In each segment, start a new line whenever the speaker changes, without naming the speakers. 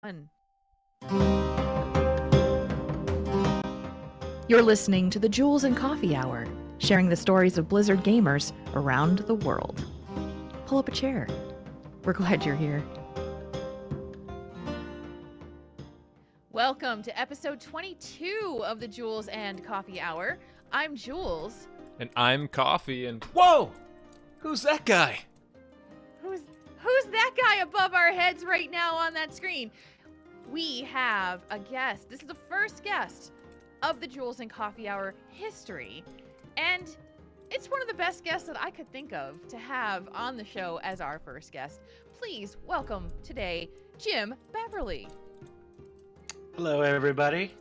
Fun. You're listening to the Jules and Coffee Hour, sharing the stories of Blizzard gamers around the world. Pull up a chair. We're glad you're here. Welcome to episode 22 of the Jules and Coffee Hour. I'm Jules.
And I'm Coffee, and whoa! Who's that guy?
Who's that guy above our heads right now on that screen? We have a guest. This is the first guest of the Jules and Coffee Hour history. And it's one of the best guests that I could think of to have on the show as our first guest. Please welcome today, Jim Beverly.
Hello, everybody.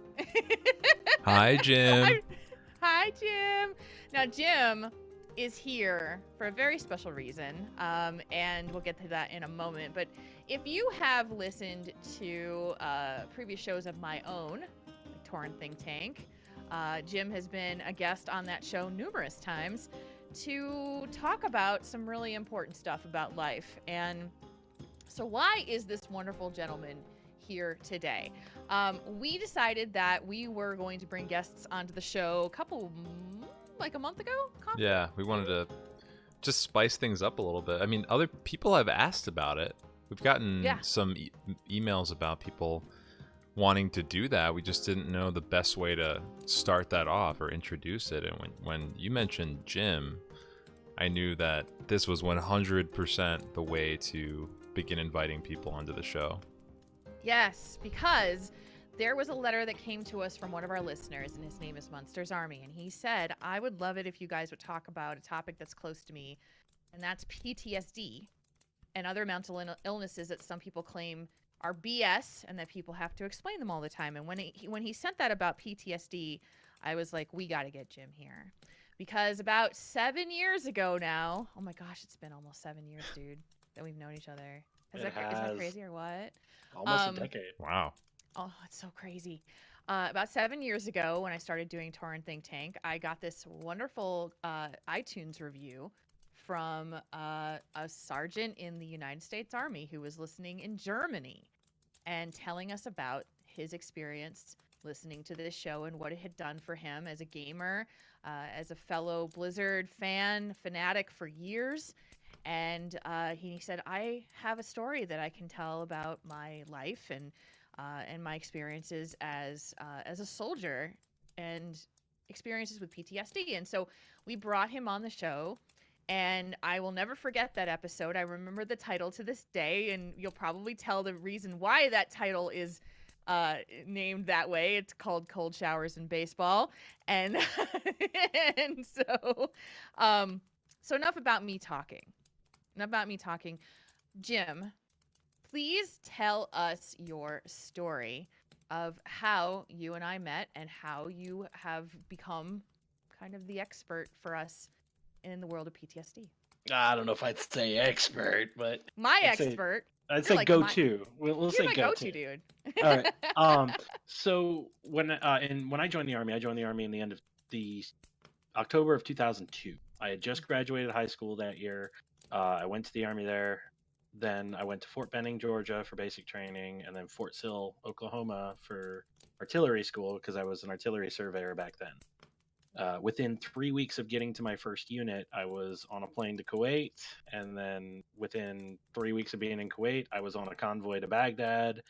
Hi, Jim.
Hi, Jim. Now, Jim is here for a very special reason, and we'll get to that in a moment. But if you have listened to previous shows of my own, like Torn Think Tank, Jim has been a guest on that show numerous times to talk about some really important stuff about life. And so why is this wonderful gentleman here today? We decided that we were going to bring guests onto the show a month ago? Coffee?
Yeah, we wanted to just spice things up a little bit. I mean, other people have asked about it. We've gotten some emails about people wanting to do that. We just didn't know the best way to start that off or introduce it. And when you mentioned Jim, I knew that this was 100% the way to begin inviting people onto the show.
Yes, because there was a letter that came to us from one of our listeners, and his name is munstersarmy, and he said, I would love it if you guys would talk about a topic that's close to me, and that's PTSD and other mental illnesses that some people claim are BS and that people have to explain them all the time. And when he sent that about PTSD, I was like, we got to get Jim here. Because about 7 years ago now, oh my gosh, it's been almost 7 years, dude, that we've known each other. Is that crazy or what?
Almost a decade.
Wow.
Oh, it's so crazy. About 7 years ago, when I started doing Torn Think Tank, I got this wonderful iTunes review from a sergeant in the United States Army who was listening in Germany and telling us about his experience listening to this show and what it had done for him as a gamer, as a fellow Blizzard fanatic for years. And he said, I have a story that I can tell about my life and my experiences as a soldier and experiences with PTSD. And so we brought him on the show, and I will never forget that episode. I remember the title to this day, and you'll probably tell the reason why that title is named that way. It's called Cold Showers in Baseball. And and so enough about me talking. Jim, please tell us your story of how you and I met and how you have become kind of the expert for us in the world of PTSD.
I don't know if I'd say expert, but
My expert.
I'd say
like
go-to. We'll say
my
go-to,
dude.
All right. So when I joined the Army, in the end of the October of 2002. I had just graduated high school that year. I went to the Army there. Then I went to Fort Benning, Georgia for basic training, and then Fort Sill, Oklahoma for artillery school because I was an artillery surveyor back then. Within 3 weeks of getting to my first unit, I was on a plane to Kuwait, and then within 3 weeks of being in Kuwait, I was on a convoy to Baghdad,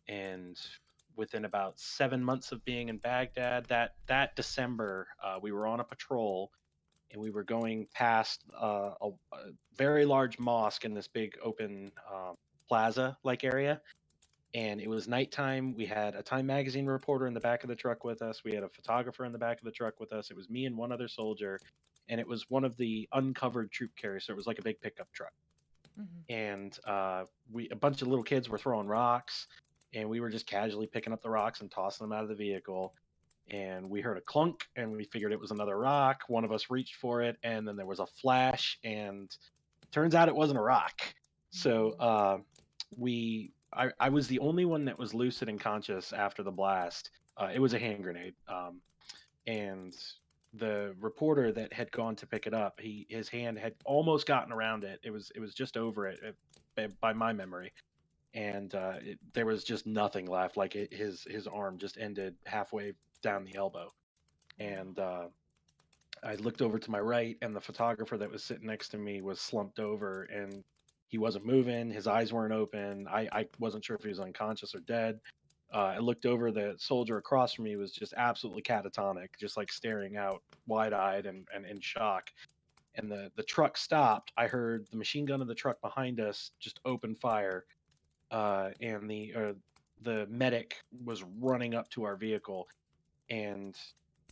and within about 7 months of being in Baghdad, that December, we were on a patrol, and we were going past a very large mosque in this big open plaza-like area. And it was nighttime. We had a Time Magazine reporter in the back of the truck with us. We had a photographer in the back of the truck with us. It was me and one other soldier, and it was one of the uncovered troop carriers. So it was like a big pickup truck. Mm-hmm. And a bunch of little kids were throwing rocks, and we were just casually picking up the rocks and tossing them out of the vehicle. And we heard a clunk, and we figured it was another rock. One of us reached for it, and then there was a flash, and turns out it wasn't a rock. So I was the only one that was lucid and conscious after the blast. It was a hand grenade. And the reporter that had gone to pick it up, his hand had almost gotten around it. It was just over it by my memory. and there was just nothing left. Like his arm just ended halfway down the elbow, and I looked over to my right, and the photographer that was sitting next to me was slumped over, and he wasn't moving. His eyes weren't open. I wasn't sure if he was unconscious or dead. I looked over. The soldier across from me was just absolutely catatonic, just like staring out, wide-eyed and in shock. And the truck stopped. I heard the machine gun of the truck behind us just open fire, and the medic was running up to our vehicle, and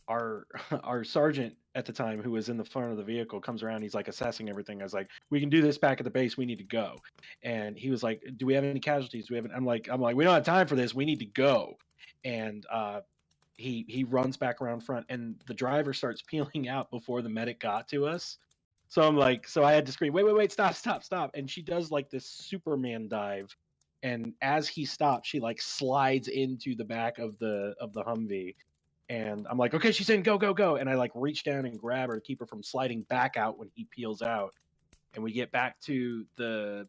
our our sergeant at the time, who was in the front of the vehicle, comes around. He's like assessing everything. I was like, "We can do this back at the base. We need to go." And he was like, "Do we have any casualties? Do we have?" I'm like, "We don't have time for this. We need to go." And he runs back around front, and the driver starts peeling out before the medic got to us. So I'm like, so I had to scream, "Wait, stop, stop, stop!" And she does like this Superman dive, and as he stops, she like slides into the back of the Humvee. And I'm like, "Okay, she's in, go, go, go!" And I like reach down and grab her to keep her from sliding back out when he peels out. And we get back to the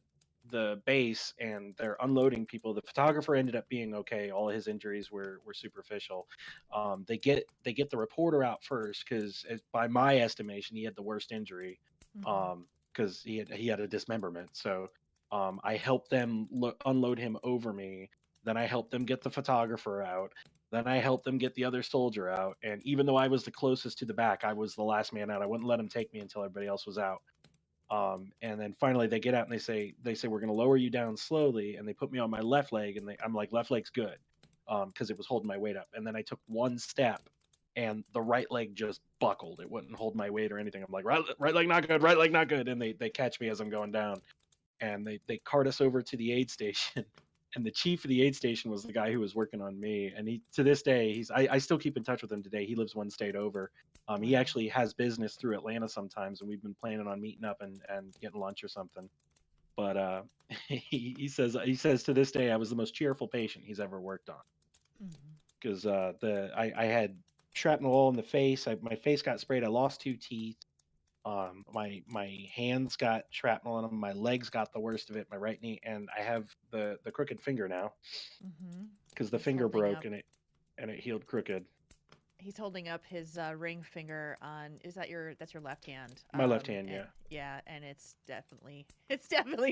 base, and they're unloading people. The photographer ended up being okay. All his injuries were superficial. They get the reporter out first, because by my estimation, he had the worst injury, because he had a dismemberment. So I helped them unload him over me. Then I helped them get the photographer out. Then I helped them get the other soldier out. And even though I was the closest to the back, I was the last man out. I wouldn't let them take me until everybody else was out. And then finally they get out, and they say, "We're going to lower you down slowly." And they put me on my left leg, and I'm like, "Left leg's good," because it was holding my weight up. And then I took one step, and the right leg just buckled. It wouldn't hold my weight or anything. I'm like, right leg not good, right leg not good. And they catch me as I'm going down, and they cart us over to the aid station. And the chief of the aid station was the guy who was working on me. And he, to this day, I still keep in touch with him today. He lives one state over. He actually has business through Atlanta sometimes, and we've been planning on meeting up and getting lunch or something. But he says to this day, I was the most cheerful patient he's ever worked on, because I had shrapnel all in the face. My face got sprayed. I lost 2 teeth. My hands got shrapnel in them. My legs got the worst of it. My right knee, and I have the crooked finger now, because the finger broke and it healed crooked.
He's holding up his ring finger on. That's your left hand?
My left hand, yeah.
Yeah, and it's definitely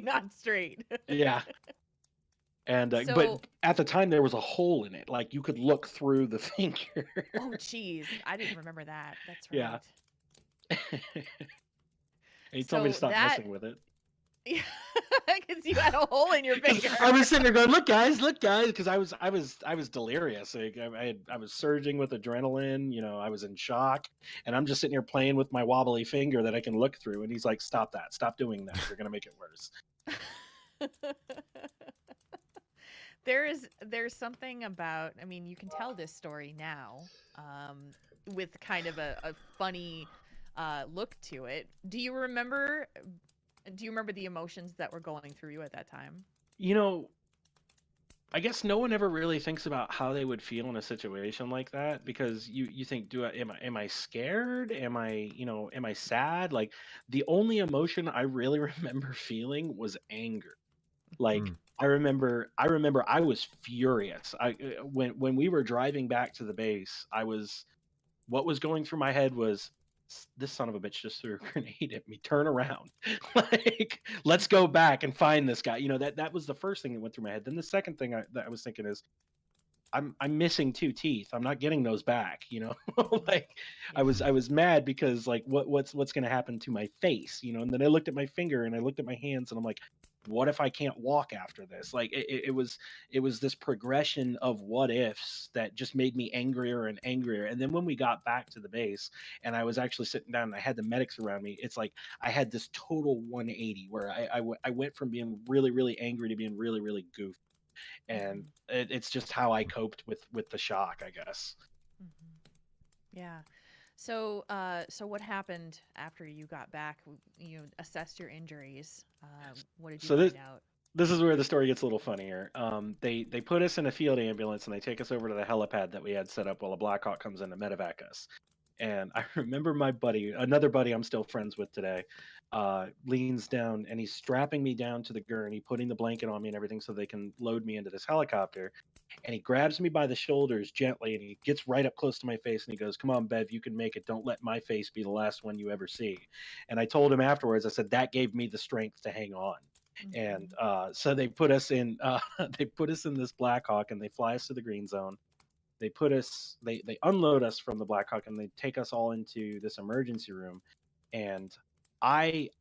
not straight.
Yeah. And
So,
but at the time there was a hole in it, like you could look through the finger.
Oh, geez, I didn't remember that. That's
Yeah.
right.
And he told me to stop messing with it.
Yeah, because you had a hole in your finger.
I was sitting there going, look guys," because I was delirious. Like, I was surging with adrenaline. I was in shock, and I'm just sitting here playing with my wobbly finger that I can look through. And he's like, "Stop that! Stop doing that! You're gonna make it worse."
There's something about. I mean, you can tell this story now, with kind of a funny look to it. Do you remember the emotions that were going through you at that time?
I guess no one ever really thinks about how they would feel in a situation like that, because you think, am I scared? Am I sad? Like, the only emotion I really remember feeling was anger. Like, I remember I was furious. When we were driving back to the base, what was going through my head was, this son of a bitch just threw a grenade at me. Turn around. Like, let's go back and find this guy. That was the first thing that went through my head. Then the second thing that I was thinking is, I'm missing 2 teeth. I'm not getting those back. Like, I was mad because, like, what's going to happen to my face? And then I looked at my finger and I looked at my hands, and I'm like, what if I can't walk after this? Like, it was this progression of what ifs that just made me angrier and angrier. And then when we got back to the base and I was actually sitting down and I had the medics around me, it's like I had this total 180 where I went from being really, really angry to being really, really goofy. And it's just how I coped with the shock, I guess.
Yeah. So what happened after you got back? You assessed your injuries. What did you find out?
This is where the story gets a little funnier. They put us in a field ambulance and they take us over to the helipad that we had set up while a Blackhawk comes in to medevac us. And I remember my buddy, another buddy I'm still friends with today, leans down and he's strapping me down to the gurney, putting the blanket on me and everything so they can load me into this helicopter. And he grabs me by the shoulders gently and he gets right up close to my face and he goes, "Come on, Bev, you can make it. Don't let my face be the last one you ever see." And I told him afterwards, I said, that gave me the strength to hang on. And so they put us in they put us in this Black Hawk and they fly us to the green zone. They unload us from the Black Hawk and they take us all into this emergency room. And I've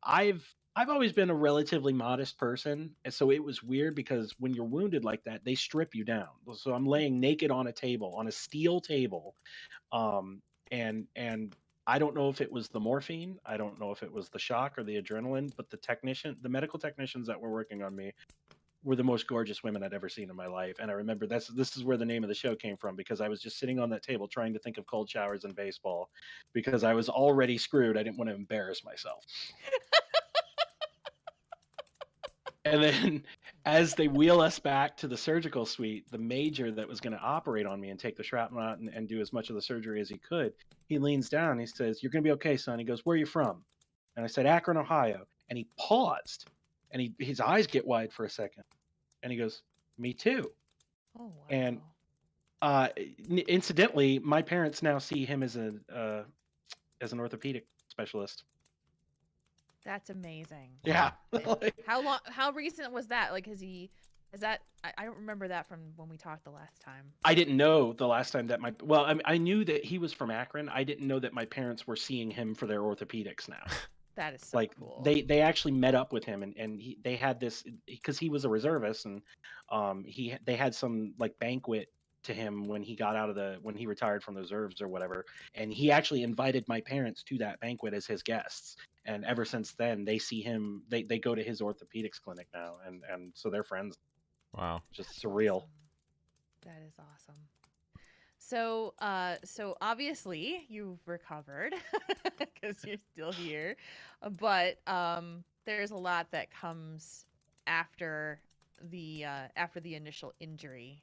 always been a relatively modest person, and so it was weird because when you're wounded like that, they strip you down. So I'm laying naked on a table, on a steel table, um, and I don't know if it was the morphine, I don't know if it was the shock or the adrenaline, but the medical technicians that were working on me were the most gorgeous women I'd ever seen in my life. And I remember this is where the name of the show came from, because I was just sitting on that table trying to think of cold showers and baseball because I was already screwed. I didn't want to embarrass myself. And then as they wheel us back to the surgical suite, the major that was going to operate on me and take the shrapnel out and do as much of the surgery as he could, he leans down and he says, "You're going to be okay, son." He goes, "Where are you from?" And I said, "Akron, Ohio." And he paused and his eyes get wide for a second. And he goes, "Me too."
Oh, wow.
And incidentally, my parents now see him as an orthopedic specialist.
That's amazing.
Yeah.
How recent was that? Like, I don't remember that from when we talked the last time.
I didn't know the last time that I mean, I knew that he was from Akron. I didn't know that my parents were seeing him for their orthopedics now.
That is so cool.
They actually met up with him and they had this because he was a reservist, and they had some like banquet to him when he got out of when he retired from the reserves or whatever, and he actually invited my parents to that banquet as his guests. And ever since then, they see him. They go to his orthopedics clinic now, and so they're friends.
Wow,
just surreal.
Awesome. That is awesome. So, so obviously you've recovered because you're still here, but there's a lot that comes after the initial injury.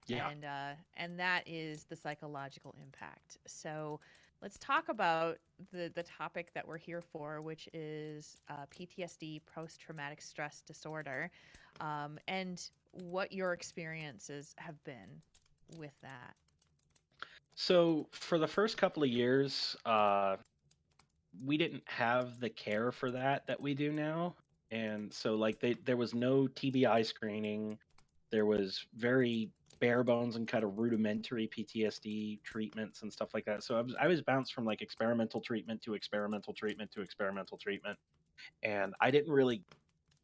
Yeah.
And that is the psychological impact. So let's talk about the topic that we're here for, which is PTSD, post-traumatic stress disorder, and what your experiences have been with that.
So for the first couple of years, we didn't have the care for that we do now. And so like there was no TBI screening. There was very bare bones and kind of rudimentary PTSD treatments and stuff like that. So I was bounced from like experimental treatment to experimental treatment to experimental treatment. And I didn't really,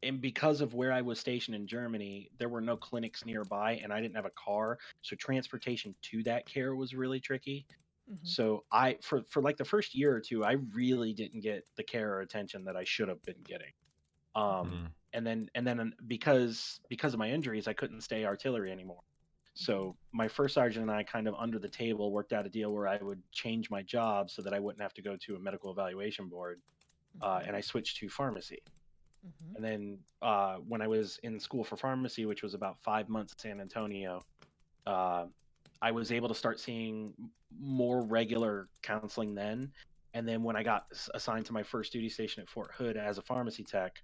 and because of where I was stationed in Germany, there were no clinics nearby and I didn't have a car. So transportation to that care was really tricky. So for like the first year or two, I really didn't get the care or attention that I should have been getting. And then because of my injuries, I couldn't stay artillery anymore. So my first sergeant and I kind of under the table worked out a deal where I would change my job so that I wouldn't have to go to a medical evaluation board. And I switched to pharmacy. And then when I was in school for pharmacy, which was about 5 months in San Antonio, I was able to start seeing more regular counseling then. And then when I got assigned to my first duty station at Fort Hood as a pharmacy tech,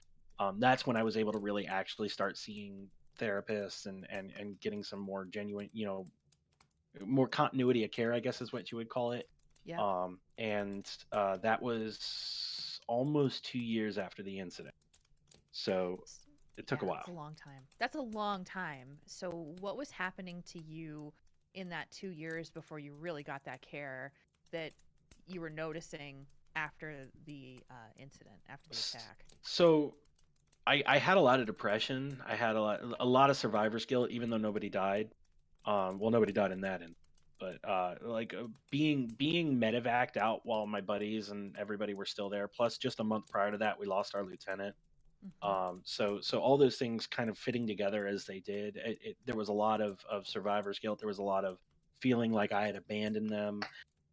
that's when I was able to really actually start seeing therapists and getting some more genuine, more continuity of care, I guess is what you would call it.
Yeah.
And that was almost 2 years after the incident. So it took a while.
That's a long time. That's a long time. So what was happening to you in that 2 years before you really got that care that you were noticing after the incident, after the attack?
So I had a lot of depression. I had a lot of survivor's guilt, even though nobody died. Well, nobody died in that end, but being medevaced out while my buddies and everybody were still there. Plus, just a month prior to that, we lost our lieutenant. So all those things kind of fitting together as they did. There was a lot of survivor's guilt. There was a lot of feeling like I had abandoned them.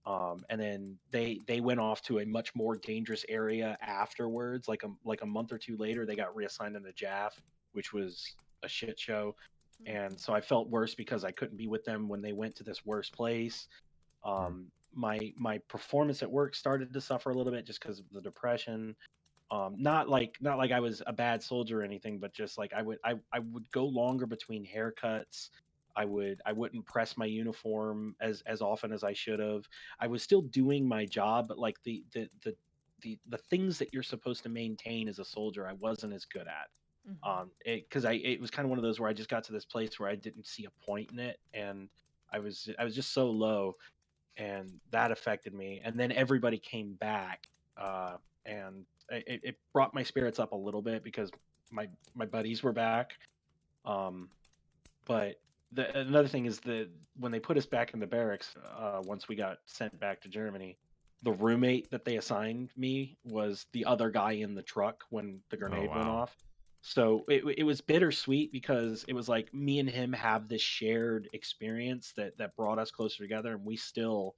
And then they went off to a much more dangerous area afterwards. Like a month or two later, they got reassigned into JAF, which was a shit show. And so I felt worse because I couldn't be with them when they went to this worse place. my performance at work started to suffer a little bit just because of the depression. Not like I was a bad soldier or anything, but just like I would go longer between haircuts. I wouldn't press my uniform as often as I should have. I was still doing my job, but like the things that you're supposed to maintain as a soldier, I wasn't as good at.
Mm-hmm.
It was kind of one of those where I just got to this place where I didn't see a point in it, and I was just so low, and that affected me. And then everybody came back, and it brought my spirits up a little bit because my buddies were back. Um, but another thing is that when they put us back in the barracks, once we got sent back to Germany, the roommate that they assigned me was the other guy in the truck when the
Oh
grenade went
wow.
off. So it was bittersweet because it was like me and him have this shared experience that brought us closer together, and we still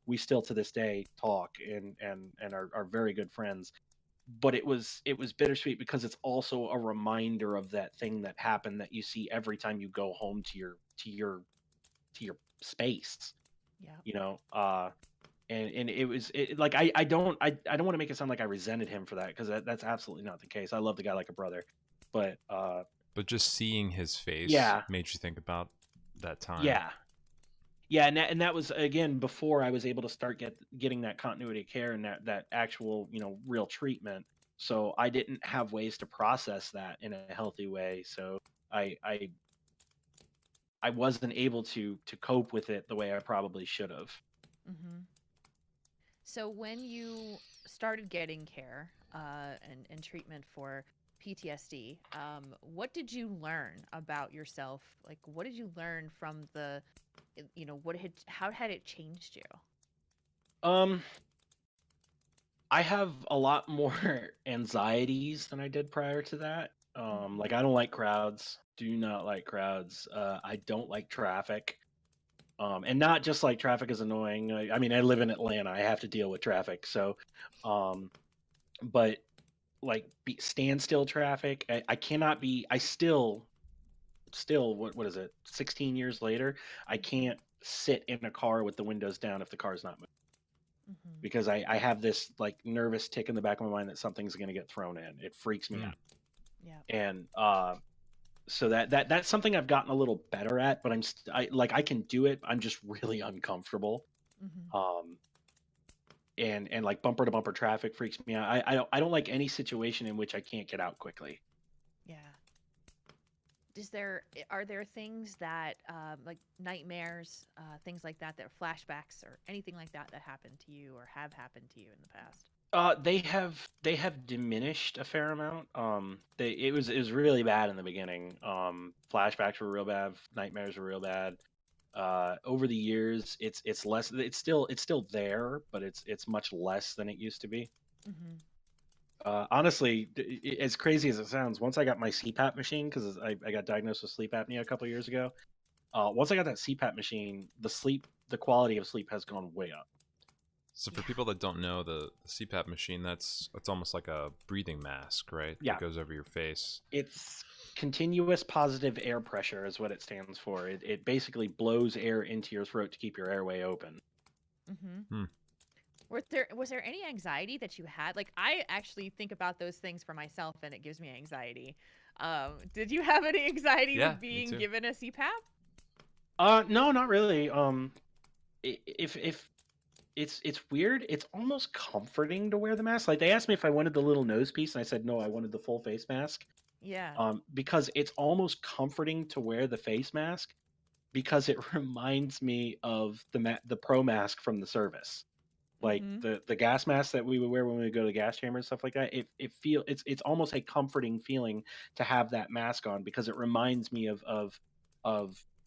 to this day talk and are very good friends. But it was bittersweet because it's also a reminder of that thing that happened that you see every time you go home to your space,
Yeah.
you know. And like I don't want to make it sound like I resented him for that, because that's absolutely not the case. I love the guy like a brother, but
But just seeing his face
yeah,
made you think about that time.
yeah, yeah. And that was again before I was able to start getting that continuity of care and that actual real treatment. So I didn't have ways to process that in a healthy way. So I I I wasn't able to cope with it the way I probably should have.
Mm-hmm. So when you started getting care and treatment for PTSD, what did you learn about yourself? Like, what did you learn from how had it changed you?
Um, I have a lot more anxieties than I did prior to that.
Mm-hmm.
Like I don't like crowds. Do not like crowds. I don't like traffic. And not just like traffic is annoying. I mean, I live in Atlanta. I have to deal with traffic. So, um, but like standstill traffic, I cannot be. I still what is it? 16 years later, I
Mm-hmm.
can't sit in a car with the windows down if the car's not moving,
Mm-hmm.
because I have this like nervous tick in the back of my mind that something's going to get thrown in. It freaks me
Mm.
out.
Yeah.
And so that's something I've gotten a little better at, but I can do it. I'm just really uncomfortable.
Mm-hmm.
Um, and like bumper to bumper traffic freaks me out. I don't like any situation in which I can't get out quickly.
Yeah. Are there things that like nightmares, things like that, flashbacks or anything like that that happened to you or have happened to you in the past?
They have diminished a fair amount. It was really bad in the beginning. Flashbacks were real bad. Nightmares were real bad. Over the years, it's less. It's still there, but it's much less than it used to be.
Mm-hmm.
Honestly, as crazy as it sounds, once I got my CPAP machine, because I got diagnosed with sleep apnea a couple years ago. Once I got that CPAP machine, the quality of sleep has gone way up.
So for
Yeah.
people that don't know, the CPAP machine, that's almost like a breathing mask, right? That
Yeah,
goes over your face.
it's continuous positive air pressure is what it stands for. It basically blows air into your throat to keep your airway open.
Mm-hmm.
Hmm.
Was there any anxiety that you had? Like I actually think about those things for myself, and it gives me anxiety. Did you have any anxiety
Yeah,
with
me
being
too.
given a CPAP?
No, not really. If it's weird. It's almost comforting to wear the mask. Like they asked me if I wanted the little nose piece, and I said no, I wanted the full face mask.
Yeah.
Because it's almost comforting to wear the face mask, because it reminds me of the pro mask from the service, like
Mm-hmm.
the gas mask that we would wear when we would go to the gas chamber and stuff like that. It's almost a comforting feeling to have that mask on, because it reminds me of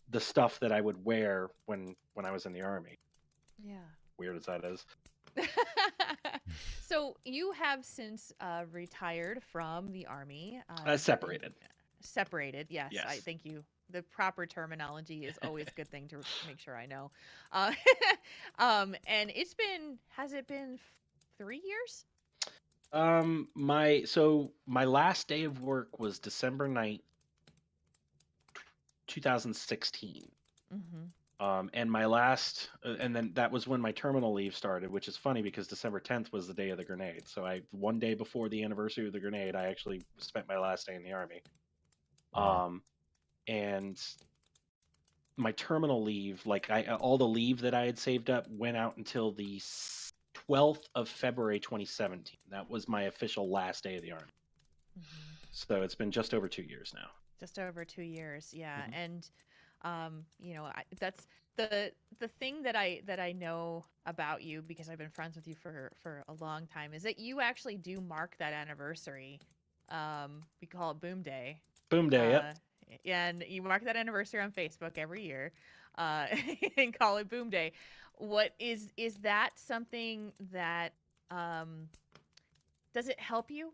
the stuff that I would wear when I was in the army.
Yeah.
Weird as that is.
So you have since retired from the army.
Separated.
Separated. Yes, I
Yes.
thank you. The proper terminology is always a good thing to make sure I know. Uh, and has it been 3 years?
My last day of work was December 9th, 2016.
Mm-hmm.
And my last, and then that was when my terminal leave started, which is funny because December 10th was the day of the grenade. So one day before the anniversary of the grenade, I actually spent my last day in the Army.
Wow.
And my terminal leave, like all the leave that I had saved up went out until the 12th of February 2017. That was my official last day of the Army.
Mm-hmm.
So it's been just over 2 years now.
Just over 2 years, yeah.
Mm-hmm.
And that's the thing that I know about you, because I've been friends with you for a long time, is that you actually do mark that anniversary. We call it Boom Day.
Boom Day, yep.
And you mark that anniversary on Facebook every year, and call it Boom Day. What is that something that does it help you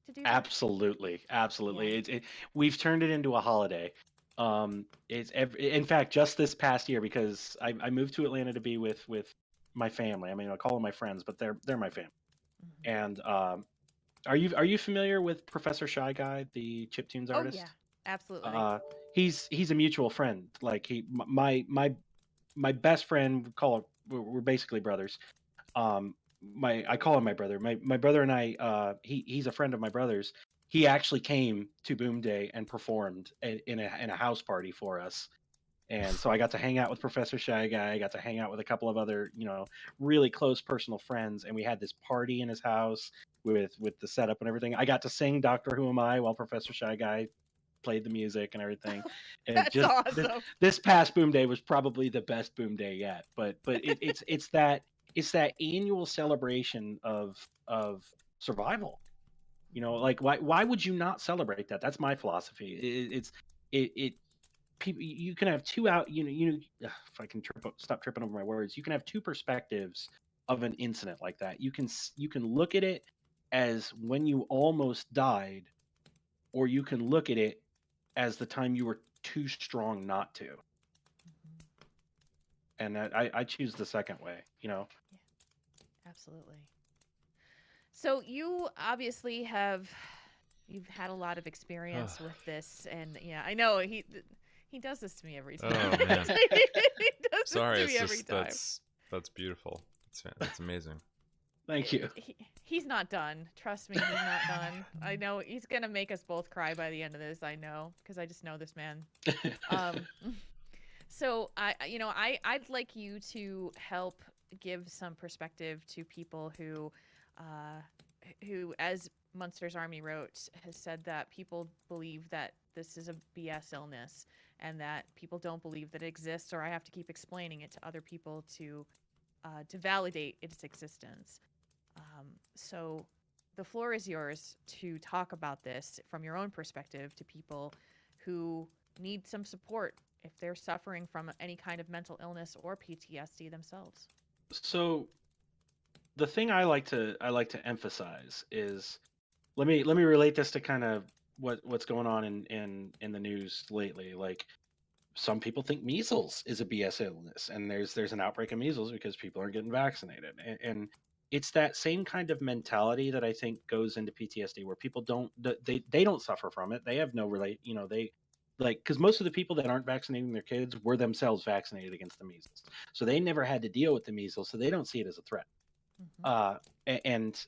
to do that?
Absolutely, absolutely. Yeah. We've turned it into a holiday. In fact, just this past year, because I moved to Atlanta to be with my family. I mean, I call them my friends, but they're my family. Mm-hmm. And are you familiar with Professor Shy Guy, the chiptunes artist?
Oh yeah, absolutely.
He's a mutual friend. Like my best friend, we're basically brothers. I call him my brother. My brother and I, he's a friend of my brother's. He actually came to Boom Day and performed in a house party for us. And so I got to hang out with Professor Shy Guy. I got to hang out with a couple of other, really close personal friends, and we had this party in his house with the setup and everything. I got to sing "Doctor Who Am I" while Professor Shy Guy played the music and everything. And
that's
just
awesome.
This past Boom Day was probably the best Boom Day yet. But it's that annual celebration of survival. Like why would you not celebrate that? That's my philosophy. People, you can have two out. If I can stop tripping over my words, you can have two perspectives of an incident like that. You can look at it as when you almost died, or you can look at it as the time you were too strong not to. And I choose the second way,
Yeah, absolutely. So you obviously you've had a lot of experience with this, and yeah, I know he does this to me every time.
Oh man.
He does
Sorry,
this to me every time.
That's beautiful. That's amazing.
Thank you.
He's not done. Trust me, he's not done. I know he's gonna make us both cry by the end of this. I know, because I just know this man. So I'd like you to help give some perspective to people who, as Munsters Army wrote, has said that people believe that this is a BS illness, and that people don't believe that it exists, or I have to keep explaining it to other people to validate its existence. So the floor is yours to talk about this from your own perspective to people who need some support if they're suffering from any kind of mental illness or PTSD themselves.
So the thing I like to emphasize is, let me relate this to kind of what's going on in the news lately. Like, some people think measles is a BS illness, and there's an outbreak of measles because people aren't getting vaccinated. And it's that same kind of mentality that I think goes into PTSD, where people they don't suffer from it. They have no they, like, because most of the people that aren't vaccinating their kids were themselves vaccinated against the measles, so they never had to deal with the measles, so they don't see it as a threat. And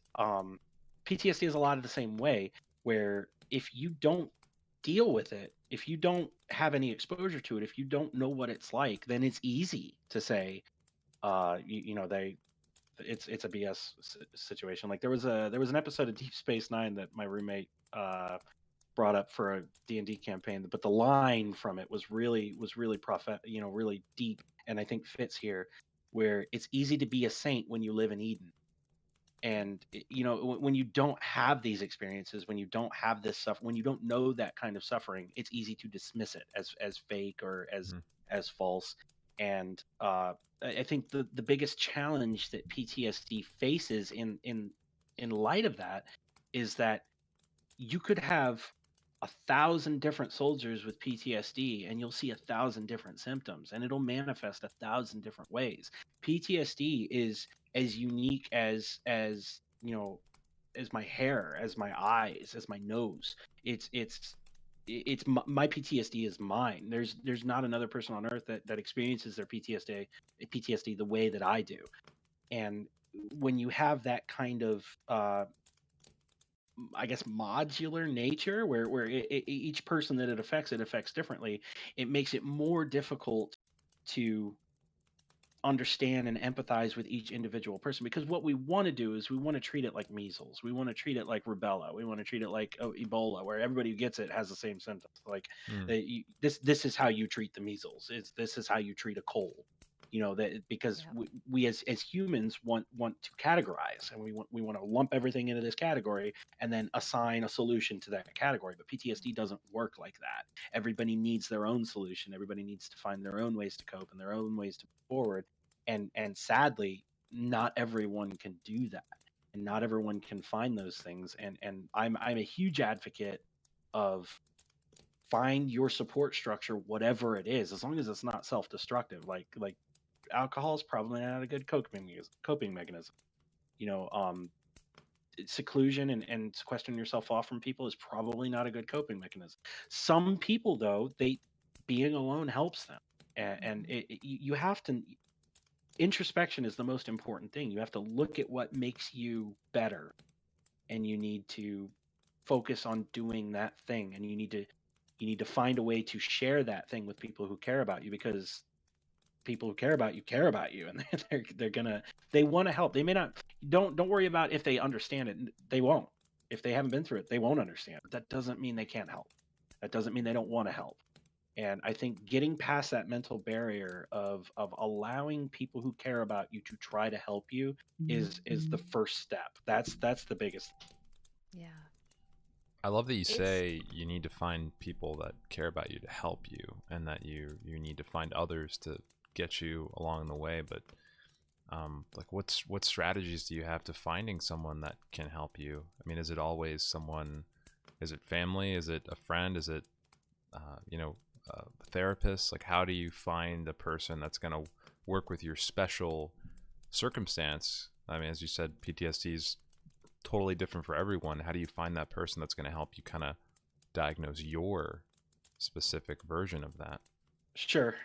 PTSD is a lot of the same way, where if you don't deal with it, if you don't have any exposure to it, if you don't know what it's like, then it's easy to say, it's a BS situation. Like, there was an episode of Deep Space Nine that my roommate brought up for a D&D campaign, but the line from it was really really deep, and I think fits here, where it's easy to be a saint when you live in Eden. And when you don't have these experiences, when you don't have this stuff, when you don't know that kind of suffering, it's easy to dismiss it as fake or as false. And I think the biggest challenge that PTSD faces in light of that is that you could have 1,000 different soldiers with PTSD, and you'll see 1,000 different symptoms, and it'll manifest 1,000 different ways. PTSD is as unique as as my hair, as my eyes, as my nose. It's it's my PTSD is mine. There's not another person on earth that experiences their PTSD the way that I do. And when you have that kind of I guess modular nature where each person that it affects differently, it makes it more difficult to understand and empathize with each individual person, because what we want to do is we want to treat it like measles, we want to treat it like rubella, we want to treat it like Ebola, where everybody who gets it has the same symptoms. Like this is how you treat the measles, this is how you treat a cold, that because we as humans want to categorize, and we want to lump everything into this category and then assign a solution to that category. But PTSD doesn't work like that. Everybody needs their own solution, everybody needs to find their own ways to cope and their own ways to move forward. And sadly, not everyone can do that, and not everyone can find those things. And I'm a huge advocate of find your support structure, whatever it is, as long as it's not self-destructive. Like alcohol is probably not a good coping mechanism. Seclusion and sequestering yourself off from people is probably not a good coping mechanism. Some people, though, being alone helps them, and you have to. Introspection is the most important thing. You have to look at what makes you better, and you need to focus on doing that thing, and you need to find a way to share that thing with people who care about you, because people who care about you, and they want to help. They may not. Don't worry about if they understand it. They won't. If they haven't been through it, they won't understand. That doesn't mean they can't help. That doesn't mean they don't want to help. And I think getting past that mental barrier of allowing people who care about you to try to help you is the first step. That's the biggest.
Yeah.
I love that you say you need to find people that care about you to help you, and that you need to find others to get you along the way. But like, what strategies do you have to finding someone that can help you? I mean, is it always someone? Is it family? Is it a friend? Is it therapist? Like, how do you find a person that's going to work with your special circumstance? I mean, as you said, PTSD is totally different for everyone. How do you find that person that's going to help you kind of diagnose your specific version of that?
Sure.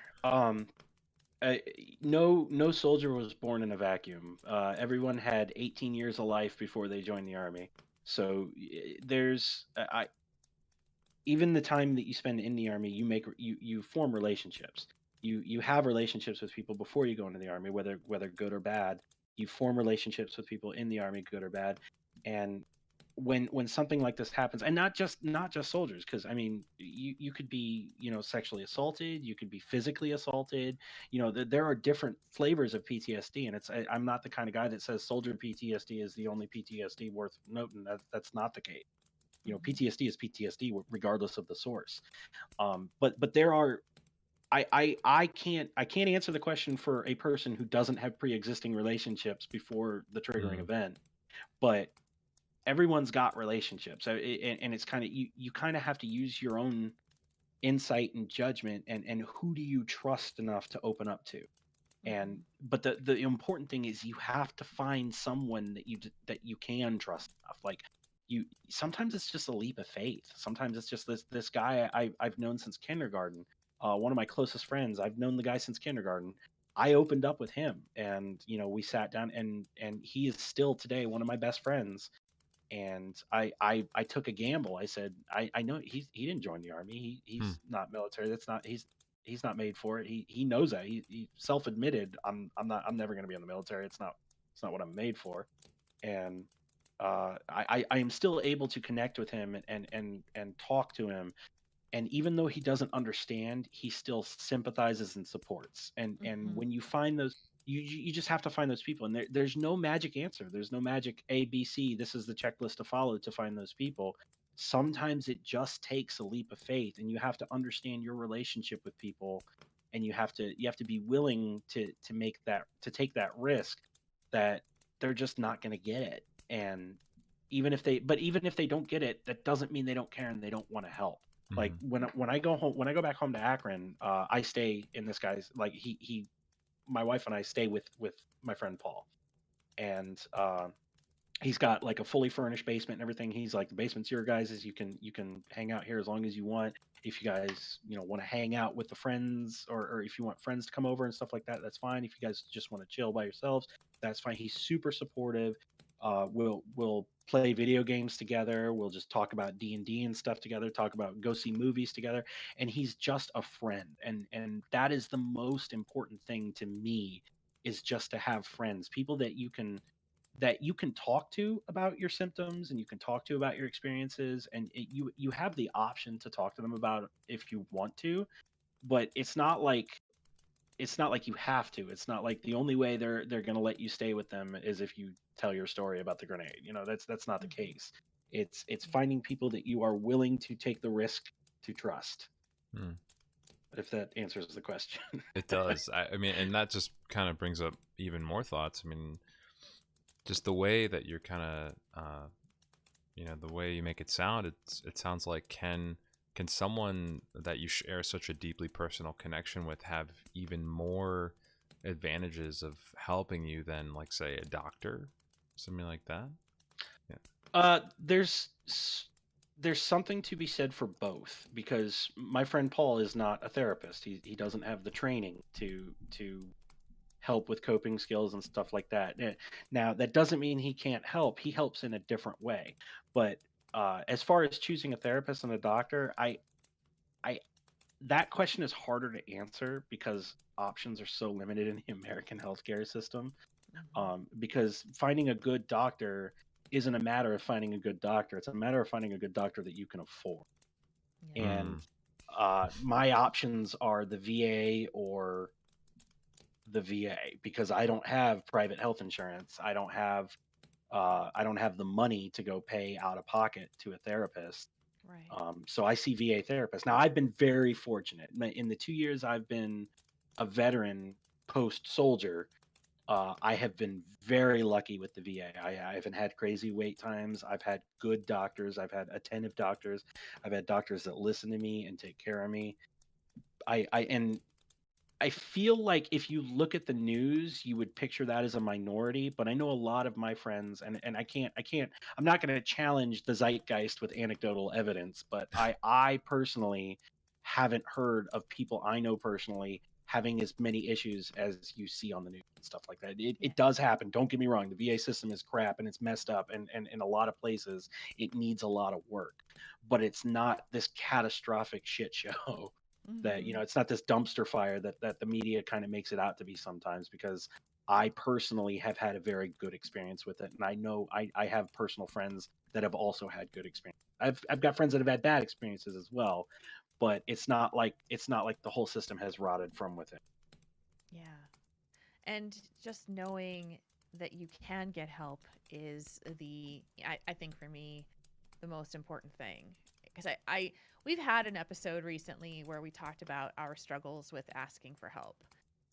No soldier was born in a vacuum. Everyone had 18 years of life before they joined the Army. So there's even the time that you spend in the Army, you form relationships. You have relationships with people before you go into the Army, whether good or bad. You form relationships with people in the Army, good or bad. And when something like this happens, and not just soldiers, because I mean, you could be sexually assaulted, you could be physically assaulted. There are different flavors of PTSD, and I'm not the kind of guy that says soldier PTSD is the only PTSD worth noting. That's not the case. PTSD is PTSD regardless of the source. But there are, I can't answer the question for a person who doesn't have pre-existing relationships before the triggering event, but everyone's got relationships. So and it's kind of, you kind of have to use your own insight and judgment, and who do you trust enough to open up to. But the important thing is you have to find someone that you can trust enough. Like, sometimes it's just a leap of faith. Sometimes it's just this guy I've known since kindergarten. One of my closest friends, I've known the guy since kindergarten. I opened up with him, and we sat down, and he is still today one of my best friends. And I took a gamble. I said, I know he didn't join the Army. He's not military. He's not made for it. He knows that. He self-admitted, I'm never going to be in the military. It's not what I'm made for. And I am still able to connect with him and talk to him. And even though he doesn't understand, he still sympathizes and supports. And when you find those, you just have to find those people. And there's no magic answer. There's no magic A, B, C. This is the checklist to follow to find those people. Sometimes it just takes a leap of faith, and you have to understand your relationship with people, and you have to be willing to take that risk that they're just not going to get it. And even if they don't get it, that doesn't mean they don't care and they don't want to help. Like when I go back home to Akron, I stay in this guy's, like, my wife and I stay with my friend Paul, and He's got like a fully furnished basement and everything. He's like, the basement's your guys'. You can hang out here as long as you want. If you guys, want to hang out with the friends, or if you want friends to come over and stuff like that, that's fine. If you guys just want to chill by yourselves, that's fine. He's super supportive. We'll play video games together. We'll just talk about D&D and stuff together. Talk about go see movies together. And he's just a friend. And that is the most important thing to me, is just to have friends, people that you can talk to about your symptoms, and you can talk to about your experiences, and you have the option to talk to them about it if you want to, but it's not like you have to. It's not like the only way they're going to let you stay with them is if you tell your story about the grenade. That's not the case. It's finding people that you are willing to take the risk to trust.
Hmm.
If that answers the question.
It does. I mean, and that just kind of brings up even more thoughts. I mean, just the way that you're kind of, the way you make it sound, it sounds like can someone that you share such a deeply personal connection with have even more advantages of helping you than, like, say, a doctor, something like that? Yeah.
There's something to be said for both, because my friend Paul is not a therapist. He doesn't have the training to help with coping skills and stuff like that. Now, that doesn't mean he can't help. He helps in a different way. But as far as choosing a therapist and a doctor, I that question is harder to answer because options are so limited in the American healthcare system. Because finding a good doctor isn't a matter of finding a good doctor. It's a matter of finding a good doctor that you can afford.
Yeah.
And my options are the VA or the VA, because I don't have private health insurance. I don't have the money to go pay out of pocket to a therapist.
Right.
So I see VA therapists. Now, I've been very fortunate. In the 2 years I've been a veteran post soldier, I have been very lucky with the VA. I haven't had crazy wait times. I've had good doctors. I've had attentive doctors. I've had doctors that listen to me and take care of me. And I feel like if you look at the news, you would picture that as a minority, but I know a lot of my friends, and I'm not going to challenge the zeitgeist with anecdotal evidence, but I personally haven't heard of people I know personally having as many issues as you see on the news and stuff like that. It does happen. Don't get me wrong. The VA system is crap and it's messed up, and in a lot of places it needs a lot of work, but it's not this catastrophic shit show that it's not this dumpster fire that the media kind of makes it out to be sometimes, because I personally have had a very good experience with it, and I know I have personal friends that have also had good experience. I've got friends that have had bad experiences as well, but it's not like the whole system has rotted from within.
Yeah. And just knowing that you can get help is I think for me, the most important thing. Because we've had an episode recently where we talked about our struggles with asking for help.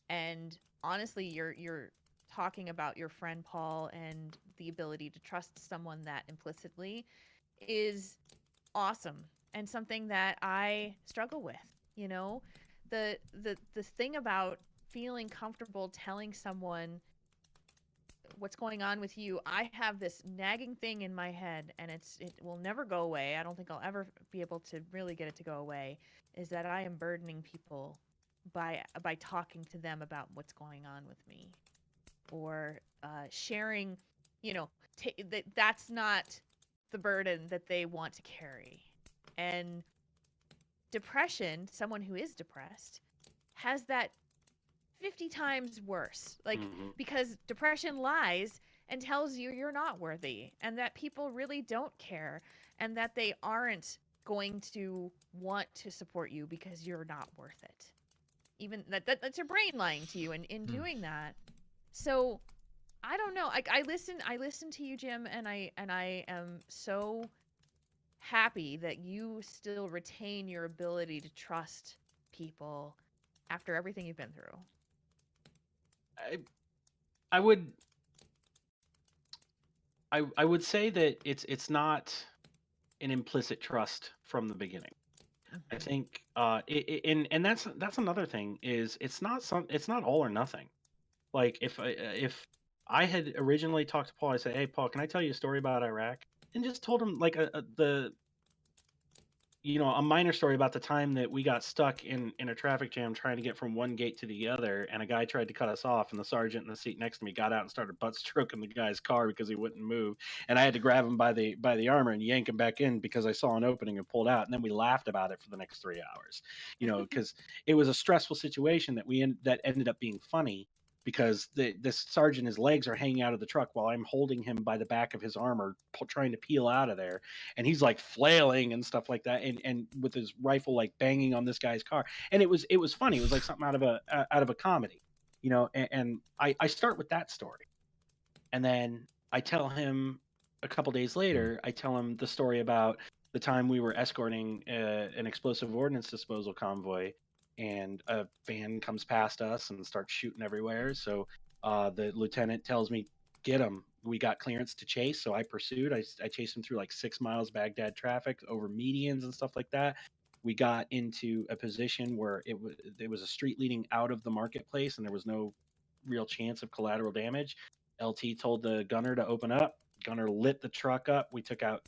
And honestly, you're talking about your friend Paul and the ability to trust someone that implicitly is awesome and something that I struggle with. You know, the thing about feeling comfortable telling someone what's going on with you, I have this nagging thing in my head, and it will never go away. I don't think I'll ever be able to really get it to go away. Is that I am burdening people by talking to them about what's going on with me, or sharing. You know, that's not the burden that they want to carry, and depression. Someone who is depressed has that 50 times worse. Like, because depression lies and tells you you're not worthy, and that people really don't care, and that they aren't going to want to support you because you're not worth it. Even that's your brain lying to you in doing that. So I don't know. I listen to you, Jim, and I am so happy that you still retain your ability to trust people after everything you've been through.
I would I would say that it's not an implicit trust from the beginning. I think and that's another thing, is it's not all or nothing. Like, if I had originally talked to Paul. I said, "Hey, Paul, can I tell you a story about Iraq?" And just told him like a minor story about the time that we got stuck in a traffic jam trying to get from one gate to the other, and a guy tried to cut us off, and the sergeant in the seat next to me got out and started butt stroking the guy's car because he wouldn't move, and I had to grab him by the armor and yank him back in because I saw an opening and pulled out, and then we laughed about it for the next 3 hours, because it was a stressful situation that ended up being funny because this sergeant, his legs are hanging out of the truck while I'm holding him by the back of his armor, trying to peel out of there, and he's like flailing and stuff like that, and with his rifle like banging on this guy's car, and it was funny. It was like something out of a comedy, and I start with that story, and then I tell him a couple days later, I tell him the story about the time we were escorting an explosive ordnance disposal convoy, and a van comes past us and starts shooting everywhere. So the lieutenant tells me, "Get him." We got clearance to chase, so I pursued. I chased him through like 6 miles Baghdad traffic over medians and stuff like that. We got into a position where it was a street leading out of the marketplace, and there was no real chance of collateral damage. LT told the gunner to open up. Gunner lit the truck up. We took out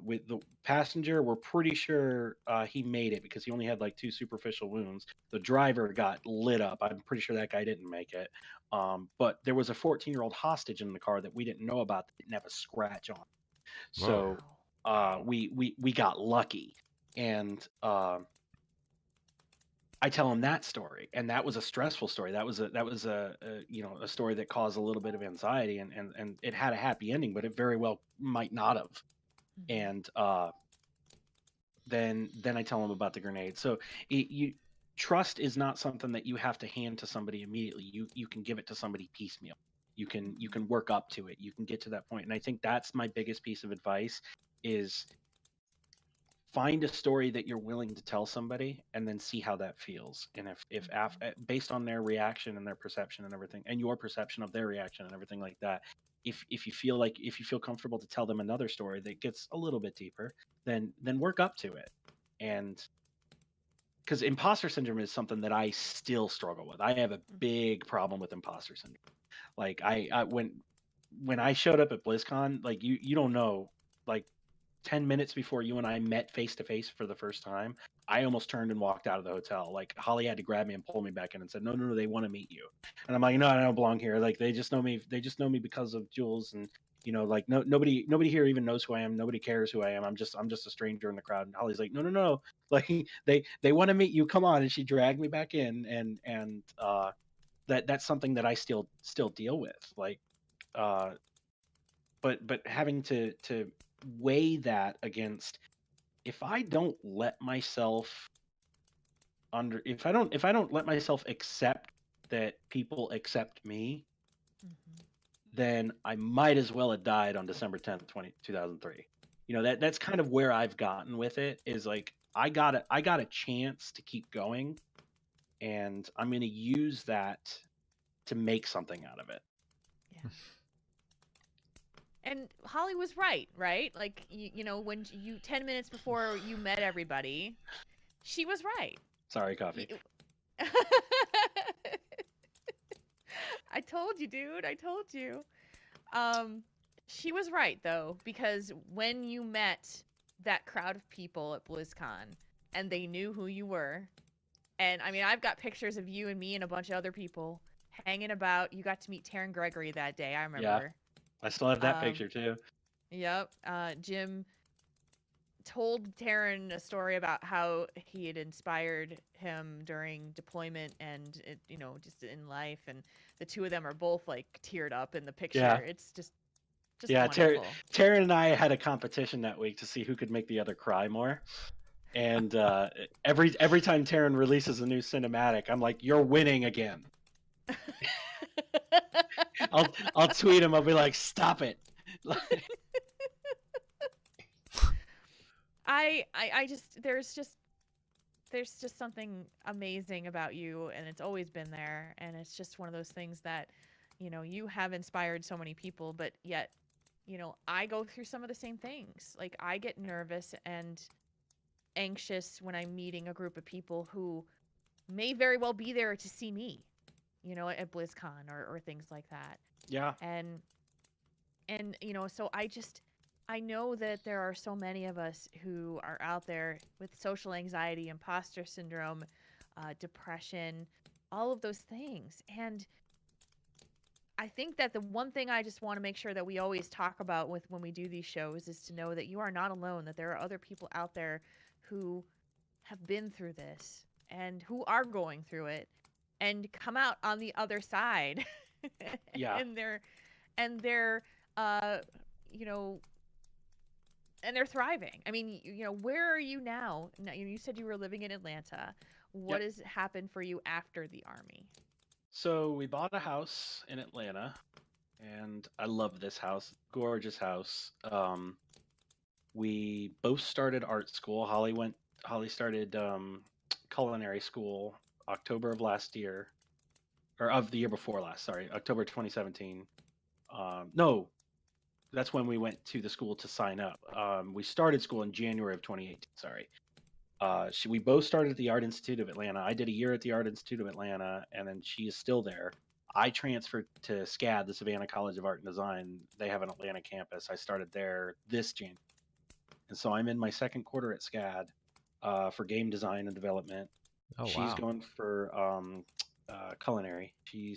with the passenger. We're pretty sure he made it because he only had like 2 superficial wounds. The driver got lit up. I'm pretty sure that guy didn't make it. But there was a 14-year-old hostage in the car that we didn't know about that didn't have a scratch on. So we got lucky, and I tell him that story, and that was a stressful story. That was a story that caused a little bit of anxiety, and it had a happy ending, but it very well might not have. And then I tell him about the grenade. So trust is not something that you have to hand to somebody immediately. You can give it to somebody piecemeal. You can work up to it. You can get to that point. And I think that's my biggest piece of advice is find a story that you're willing to tell somebody and then see how that feels. And if based on their reaction and their perception and everything, and your perception of their reaction and everything like that, if you feel comfortable to tell them another story that gets a little bit deeper, then work up to it. And because imposter syndrome is something that I still struggle with. I have a big problem with imposter syndrome. Like I when I showed up at BlizzCon, like you don't know, like 10 minutes before you and I met face to face for the first time, I almost turned and walked out of the hotel. Like Holly had to grab me and pull me back in and said, no, they want to meet you. And I'm like, no, I don't belong here. Like they just know me. They just know me because of Jules. And like nobody here even knows who I am. Nobody cares who I am. I'm just a stranger in the crowd. And Holly's like, no. Like they want to meet you. Come on. And she dragged me back in. And that's something that I still deal with. Like, but having to weigh that against, if I don't let myself if I don't let myself accept that people accept me, then I might as well have died on December 10th, 2003. That's kind of where I've gotten with it, is like I got a chance to keep going, and I'm going to use that to make something out of it.
Yeah. And Holly was right? Like, when 10 minutes before you met everybody, she was right.
Sorry, Coffee.
I told you, dude. I told you. She was right, though, because when you met that crowd of people at BlizzCon and they knew who you were, and I mean, I've got pictures of you and me and a bunch of other people hanging about. You got to meet Taryn Gregory that day, I remember.
Yeah. I still have that picture too.
Yep. Jim told Taryn a story about how he had inspired him during deployment and just in life, and the two of them are both like teared up in the picture. Yeah. It's just wonderful.
Taryn and I had a competition that week to see who could make the other cry more. And every time Taryn releases a new cinematic, I'm like, "You're winning again." I'll tweet him. I'll be like, "Stop it."
I just there's just something amazing about you, and it's always been there, and it's just one of those things that you have inspired so many people, but yet I go through some of the same things. Like, I get nervous and anxious when I'm meeting a group of people who may very well be there to see me, at BlizzCon or things like that.
Yeah.
And so I know that there are so many of us who are out there with social anxiety, imposter syndrome, depression, all of those things. And I think that the one thing I just want to make sure that we always talk about with when we do these shows is to know that you are not alone, that there are other people out there who have been through this and who are going through it and come out on the other side.
Yeah.
and they're uh you know and they're thriving. I mean, where are you now? You said you were living in Atlanta. What
Yep.
has happened for you after the Army?
So we bought a house in Atlanta, and I love this house. Gorgeous house. We both started art school. Holly started culinary school October of last year, or of the year before last. Sorry, October 2017. No, that's when we went to the school to sign up. We started school in January of 2018. Sorry. We both started at the Art Institute of Atlanta. I did a year at the Art Institute of Atlanta, and then she is still there. I transferred to SCAD, the Savannah College of Art and Design. They have an Atlanta campus. I started there this January. And so I'm in my second quarter at SCAD for game design and development.
Oh,
She's
wow.
going for culinary. She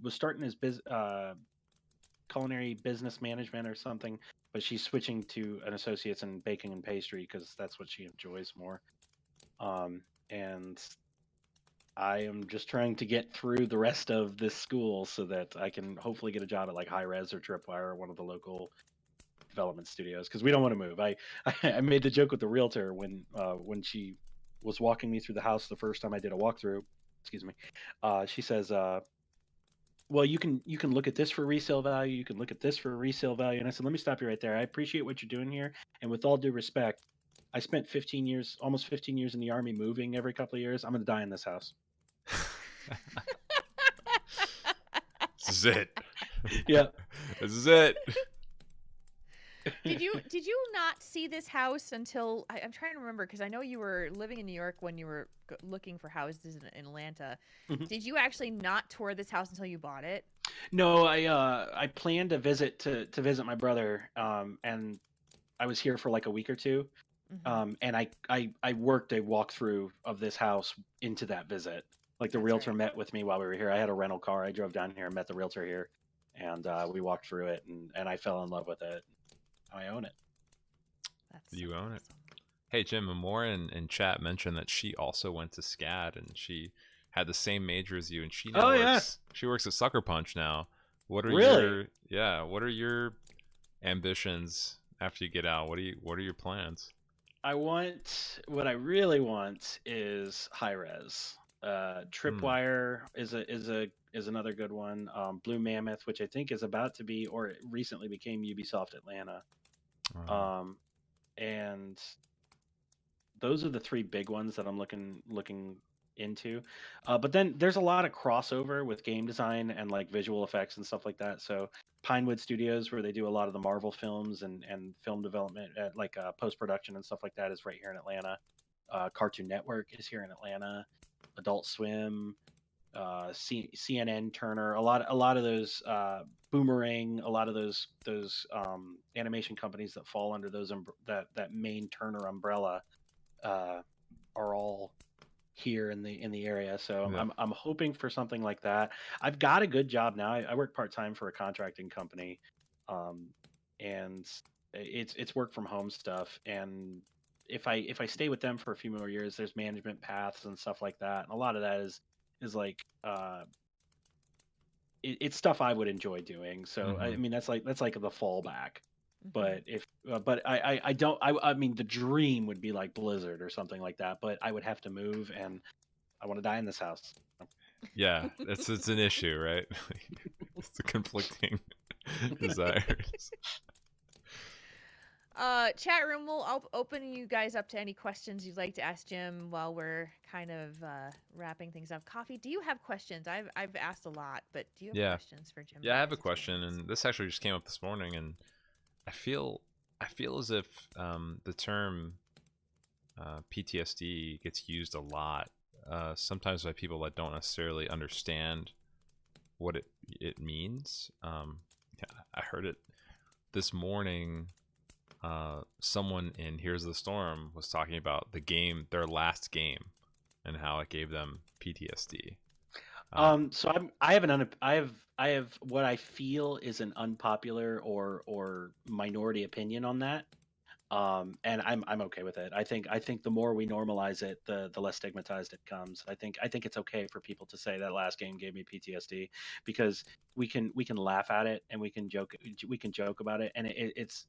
was starting as culinary business management or something, but she's switching to an associate's in baking and pastry because that's what she enjoys more. And I am just trying to get through the rest of this school so that I can hopefully get a job at like High Res or Tripwire or one of the local development studios because we don't want to move. I made the joke with the realtor when she was walking me through the house the first time I did a walkthrough. Excuse me. She says, "Well, you can look at this for resale value. You can look at this for resale value." And I said, "Let me stop you right there. I appreciate what you're doing here, and with all due respect, I spent 15 years, almost 15 years in the Army, moving every couple of years. I'm going to die in this house."
This is it.
Yeah.
This is it.
Did you not see this house until I'm trying to remember because I know you were living in New York when you were looking for houses in Atlanta.
Mhm.
Did you actually not tour this house until you bought it?
No, I planned to visit visit my brother, and I was here for like a week or two,
Mm-hmm.
and I worked a walkthrough of this house into that visit. Like the
That's
realtor
right.
met with me while we were here. I had a rental car. I drove down here and met the realtor here, and we walked through it, and I fell in love with it. I own it.
That's so
You own it.
awesome.
Hey, Jim, Amora in chat mentioned that she also went to SCAD and she had the same major as you, and she now
Oh yeah,
works at Sucker Punch now. What are
really?
what are your ambitions after you get out? What are your plans?
What I really want is high res.
Hmm.
Tripwire is another good one. Blue Mammoth, which I think is about to be or it recently became Ubisoft Atlanta.
Uh,
Um, and those are the three big ones that I'm looking into. But then there's a lot of crossover with game design and like visual effects and stuff like that. So Pinewood Studios, where they do a lot of the Marvel films and film development, like post production and stuff like that, is right here in Atlanta. Cartoon Network is here in Atlanta. Adult Swim, CNN, Turner, a lot of those Boomerang, a lot of those animation companies that fall under that main Turner umbrella uh, are all here in the area. So
yeah.
I'm hoping for something like that. I've got a good job now. I work part time for a contracting company, um, and it's work from home stuff. And if I stay with them for a few more years, there's management paths and stuff like that. And a lot of that is like it's stuff I would enjoy doing. So I
Hmm.
mean that's like the fallback.
Mm-hmm.
But if but I don't I mean the dream would be like Blizzard or something like that. But I would have to move, and I want to die in this house.
Yeah, it's an issue, right? It's the conflicting desires.
Chat room, we'll open you guys up to any questions you'd like to ask Jim while we're kind of wrapping things up. Coffee, do you have questions? I've asked a lot, but do you have
Yeah.
questions for Jim
Yeah, I
about
have a
his
question,
experience?
and this actually just came up this morning, and I feel I feel as if the term PTSD gets used a lot, sometimes by people that don't necessarily understand what it means. I heard it this morning. Someone in Here's the Storm was talking about their last game, and how it gave them PTSD.
So I have what I feel is an unpopular or minority opinion on that. And I'm okay with it. I think the more we normalize it, the less stigmatized it comes. I think it's okay for people to say that last game gave me PTSD, because we can laugh at it, and we can joke about it, and it's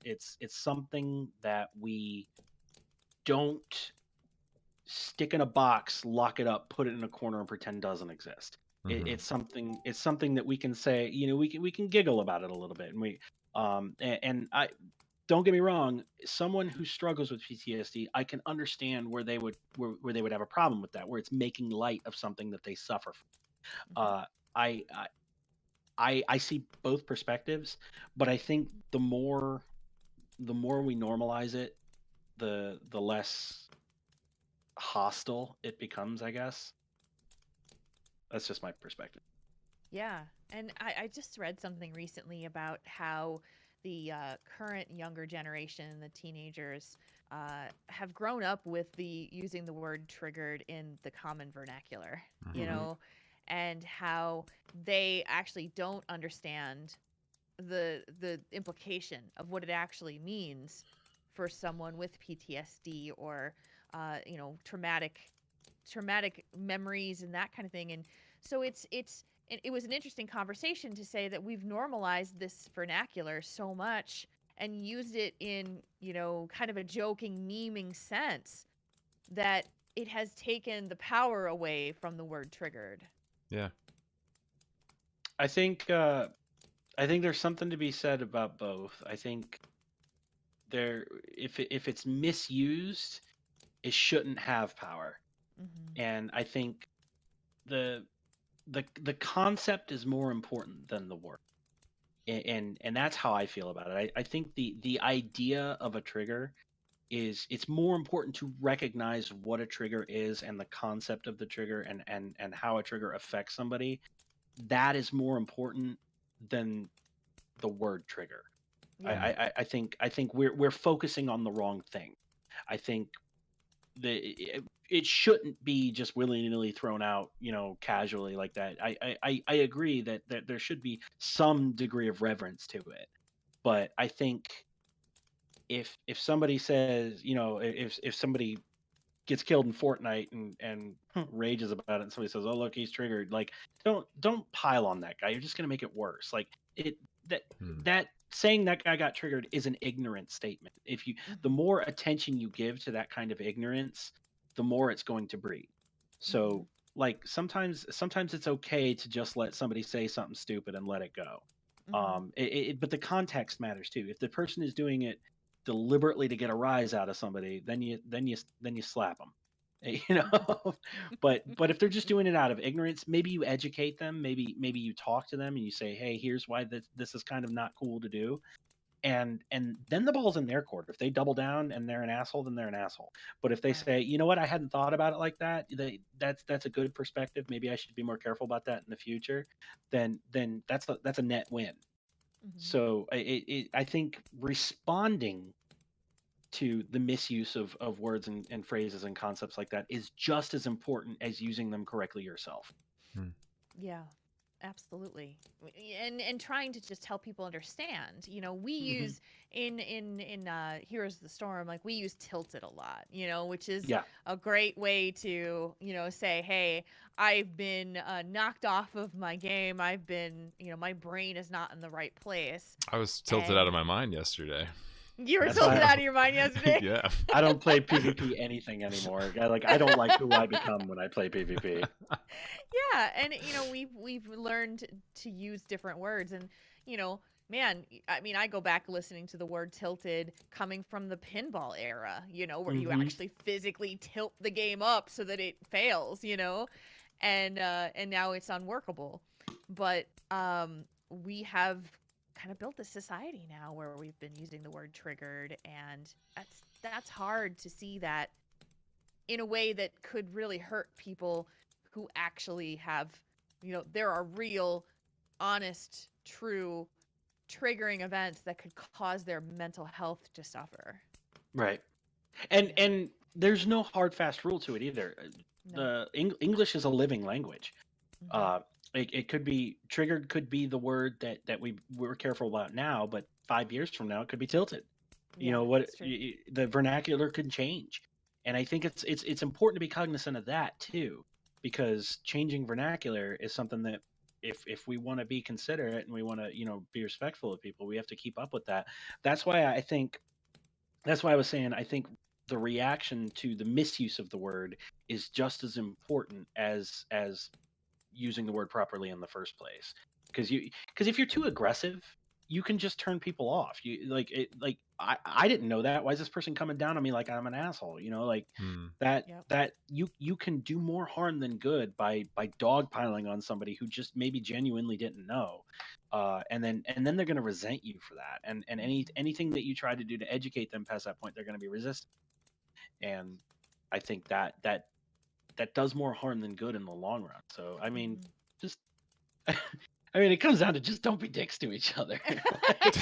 something that we don't stick in a box, lock it up, put it in a corner, and pretend doesn't exist.
Mm-hmm.
It's something that we can say, we can giggle about it a little bit, and and I don't get me wrong, someone who struggles with PTSD, I can understand where they would have a problem with that, where it's making light of something that they suffer from. I I see both perspectives, but I think the more we normalize it, the less hostile it becomes, I guess. That's just my perspective.
Yeah. And I just read something recently about how the current younger generation, the teenagers, have grown up with the using the word triggered in the common vernacular, you
Mm-hmm.
know, and how they actually don't understand the implication of what it actually means for someone with PTSD or traumatic memories and that kind of thing. And so it was an interesting conversation to say that we've normalized this vernacular so much and used it in, kind of a joking, memeing sense, that it has taken the power away from the word triggered.
Yeah.
I think there's something to be said about both. I think if it's misused, it shouldn't have power.
Mm-hmm.
And I think the concept is more important than the word. And that's how I feel about it. I think the idea of a trigger it's more important to recognize what a trigger is, and the concept of the trigger, and how a trigger affects somebody. That is more important than the word trigger.
Yeah.
I think we're focusing on the wrong thing. I think it shouldn't be just willy-nilly thrown out, casually like that. I agree that there should be some degree of reverence to it, but I think if somebody says, if somebody gets killed in Fortnite and rages about it, and somebody says, "Oh, look, he's triggered," like, don't pile on that guy. You're just gonna make it worse. Like, it that that saying that guy got triggered is an ignorant statement. The more attention you give to that kind of ignorance, the more it's going to breed. So, like, sometimes it's okay to just let somebody say something stupid and let it go. But the context matters too. If the person is doing it deliberately to get a rise out of somebody, then you slap them. But if they're just doing it out of ignorance, maybe you educate them, maybe you talk to them and you say, "Hey, here's why this is kind of not cool to do." And then the ball's in their court. If they double down and they're an asshole, then they're an asshole. But if they say, "You know what, I hadn't thought about it like that. That's a good perspective. Maybe I should be more careful about that in the future," then that's a net win. So I think responding to the misuse of words and phrases and concepts like that is just as important as using them correctly yourself.
Yeah, absolutely. And trying to just help people understand. We use in Heroes of the Storm, like, we use tilted a lot, which is a great way to, say, "Hey, I've been knocked off of my game. I've been, my brain is not in the right place."
I was tilted out of my mind yesterday.
You were tilted out of your mind yesterday?
Yeah.
I don't play PvP anything anymore. I don't like who I become when I play PvP.
Yeah, and we've learned to use different words, and man, I mean, I go back listening to the word tilted coming from the pinball era, where you actually physically tilt the game up so that it fails, and now it's unworkable. But we have kind of built a society now where we've been using the word triggered, and that's hard to see that in a way that could really hurt people who actually have, there are real honest, true, triggering events that could cause their mental health to suffer.
Right. And there's no hard fast rule to it either.
No.
The English is a living language.
Mm-hmm.
Uh, it could be triggered, could be the word that we're careful about now, but 5 years from now it could be tilted. You
Yeah,
know what?
it's true.
The vernacular could change, and I think it's important to be cognizant of that too, because changing vernacular is something that if we want to be considerate and we want to be respectful of people, we have to keep up with that. That's why I think that's why I was saying I think the reaction to the misuse of the word is just as important as using the word properly in the first place. Because if you're too aggressive, you can just turn people off. You like I didn't know that. Why is this person coming down on me like I'm an asshole? Like that
Yep.
that you can do more harm than good by dogpiling on somebody who just maybe genuinely didn't know. And then they're going to resent you for that. And anything that you try to do to educate them past that point, they're going to be resistant. And I think that does more harm than good in the long run. So I mean, just I mean, it comes down to just don't be dicks to each other.
It's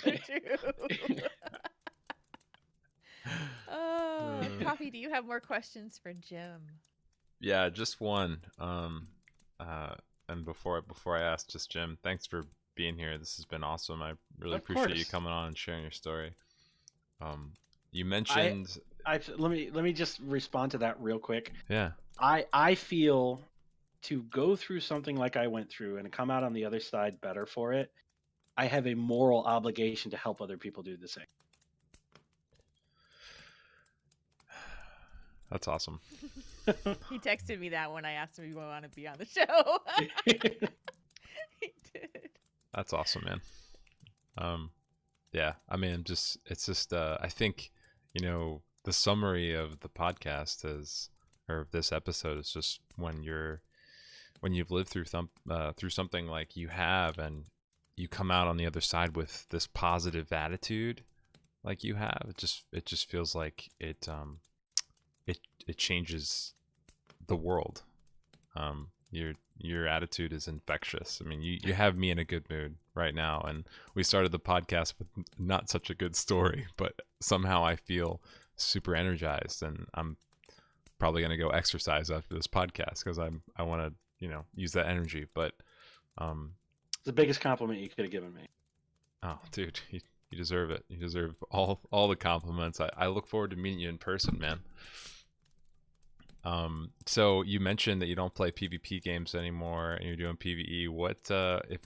so true. Oh, Coffee, do you have more questions for Jim?
Yeah, just one. And before I ask, just Jim, thanks for being here. This has been awesome. I really appreciate you coming on and sharing your story. You mentioned.
Let me just respond to that real quick.
Yeah.
I feel to go through something like I went through and come out on the other side better for it, I have a moral obligation to help other people do the same.
That's awesome.
He texted me that when I asked him if he wanted to be on the show. He did.
That's awesome, man. Yeah, I mean, it's just I think, the summary of the podcast or this episode is just when you've lived through something like you have, and you come out on the other side with this positive attitude like you have, it just feels like it changes the world. Your attitude is infectious. I mean, you have me in a good mood right now, and we started the podcast with not such a good story, but somehow I feel super energized, and I'm probably going to go exercise after this podcast because I want to use that energy. But
it's the biggest compliment you could have given me.
Oh, dude, you deserve it. You deserve all the compliments. I look forward to meeting you in person, man. So you mentioned that you don't play PvP games anymore and you're doing PvE. What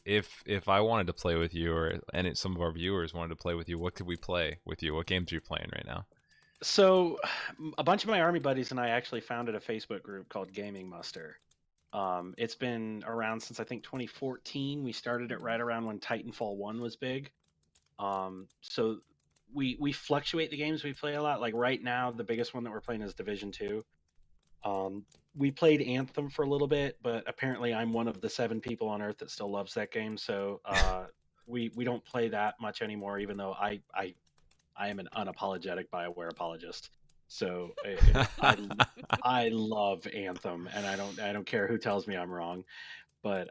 if I wanted to play with you, or some of our viewers wanted to play with you, what could we play with you? What games are you playing right now?
So a bunch of my army buddies and I actually founded a Facebook group called Gaming Muster. It's been around since I think 2014. We started it right around when Titanfall 1 was big. So we fluctuate the games we play a lot. Like right now, the biggest one that we're playing is Division 2. We played Anthem for a little bit, but apparently I'm one of the 7 people on Earth that still loves that game. So we don't play that much anymore, even though I am an unapologetic BioWare apologist. So I love Anthem, and I don't care who tells me I'm wrong. But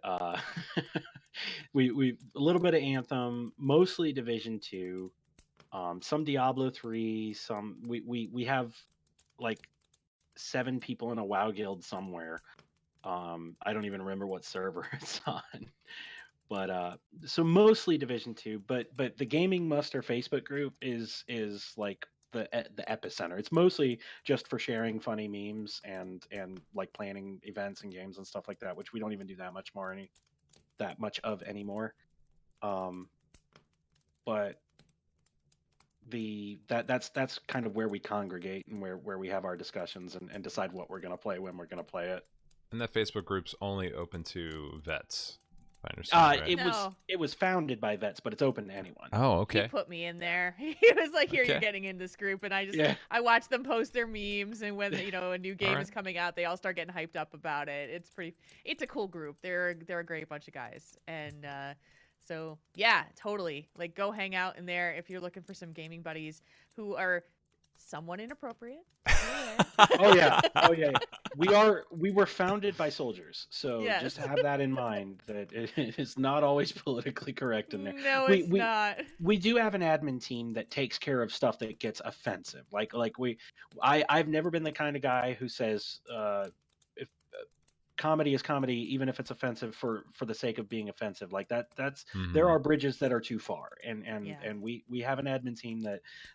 we a little bit of Anthem, mostly Division 2, some Diablo 3, some we have like 7 people in a WoW guild somewhere. I don't even remember what server it's on. But so mostly Division 2, but the Gaming Muster Facebook group is like the epicenter. It's mostly just for sharing funny memes and like planning events and games and stuff like that, which we don't even do that much of anymore. But that's kind of where we congregate and where we have our discussions and decide what we're going to play when we're going to play it.
And that Facebook group's only open to vets, if I understand right.
It was founded by vets, but it's open to anyone.
Oh, okay.
He put me in there. He was like, "Here, you're getting in this group," and I watch them post their memes, and when a new game is coming out, they all start getting hyped up about it. It's a cool group. They're a great bunch of guys, and so yeah, totally. Like, go hang out in there if you're looking for some gaming buddies who are somewhat inappropriate.
Oh yeah. We were founded by soldiers, so
Yes.
just have that in mind that it is not always politically correct in there.
No, it's not.
We do have an admin team that takes care of stuff that gets offensive. I've never been the kind of guy who says if comedy is comedy, even if it's offensive for the sake of being offensive. Like that's there are bridges that are too far, and we have an admin team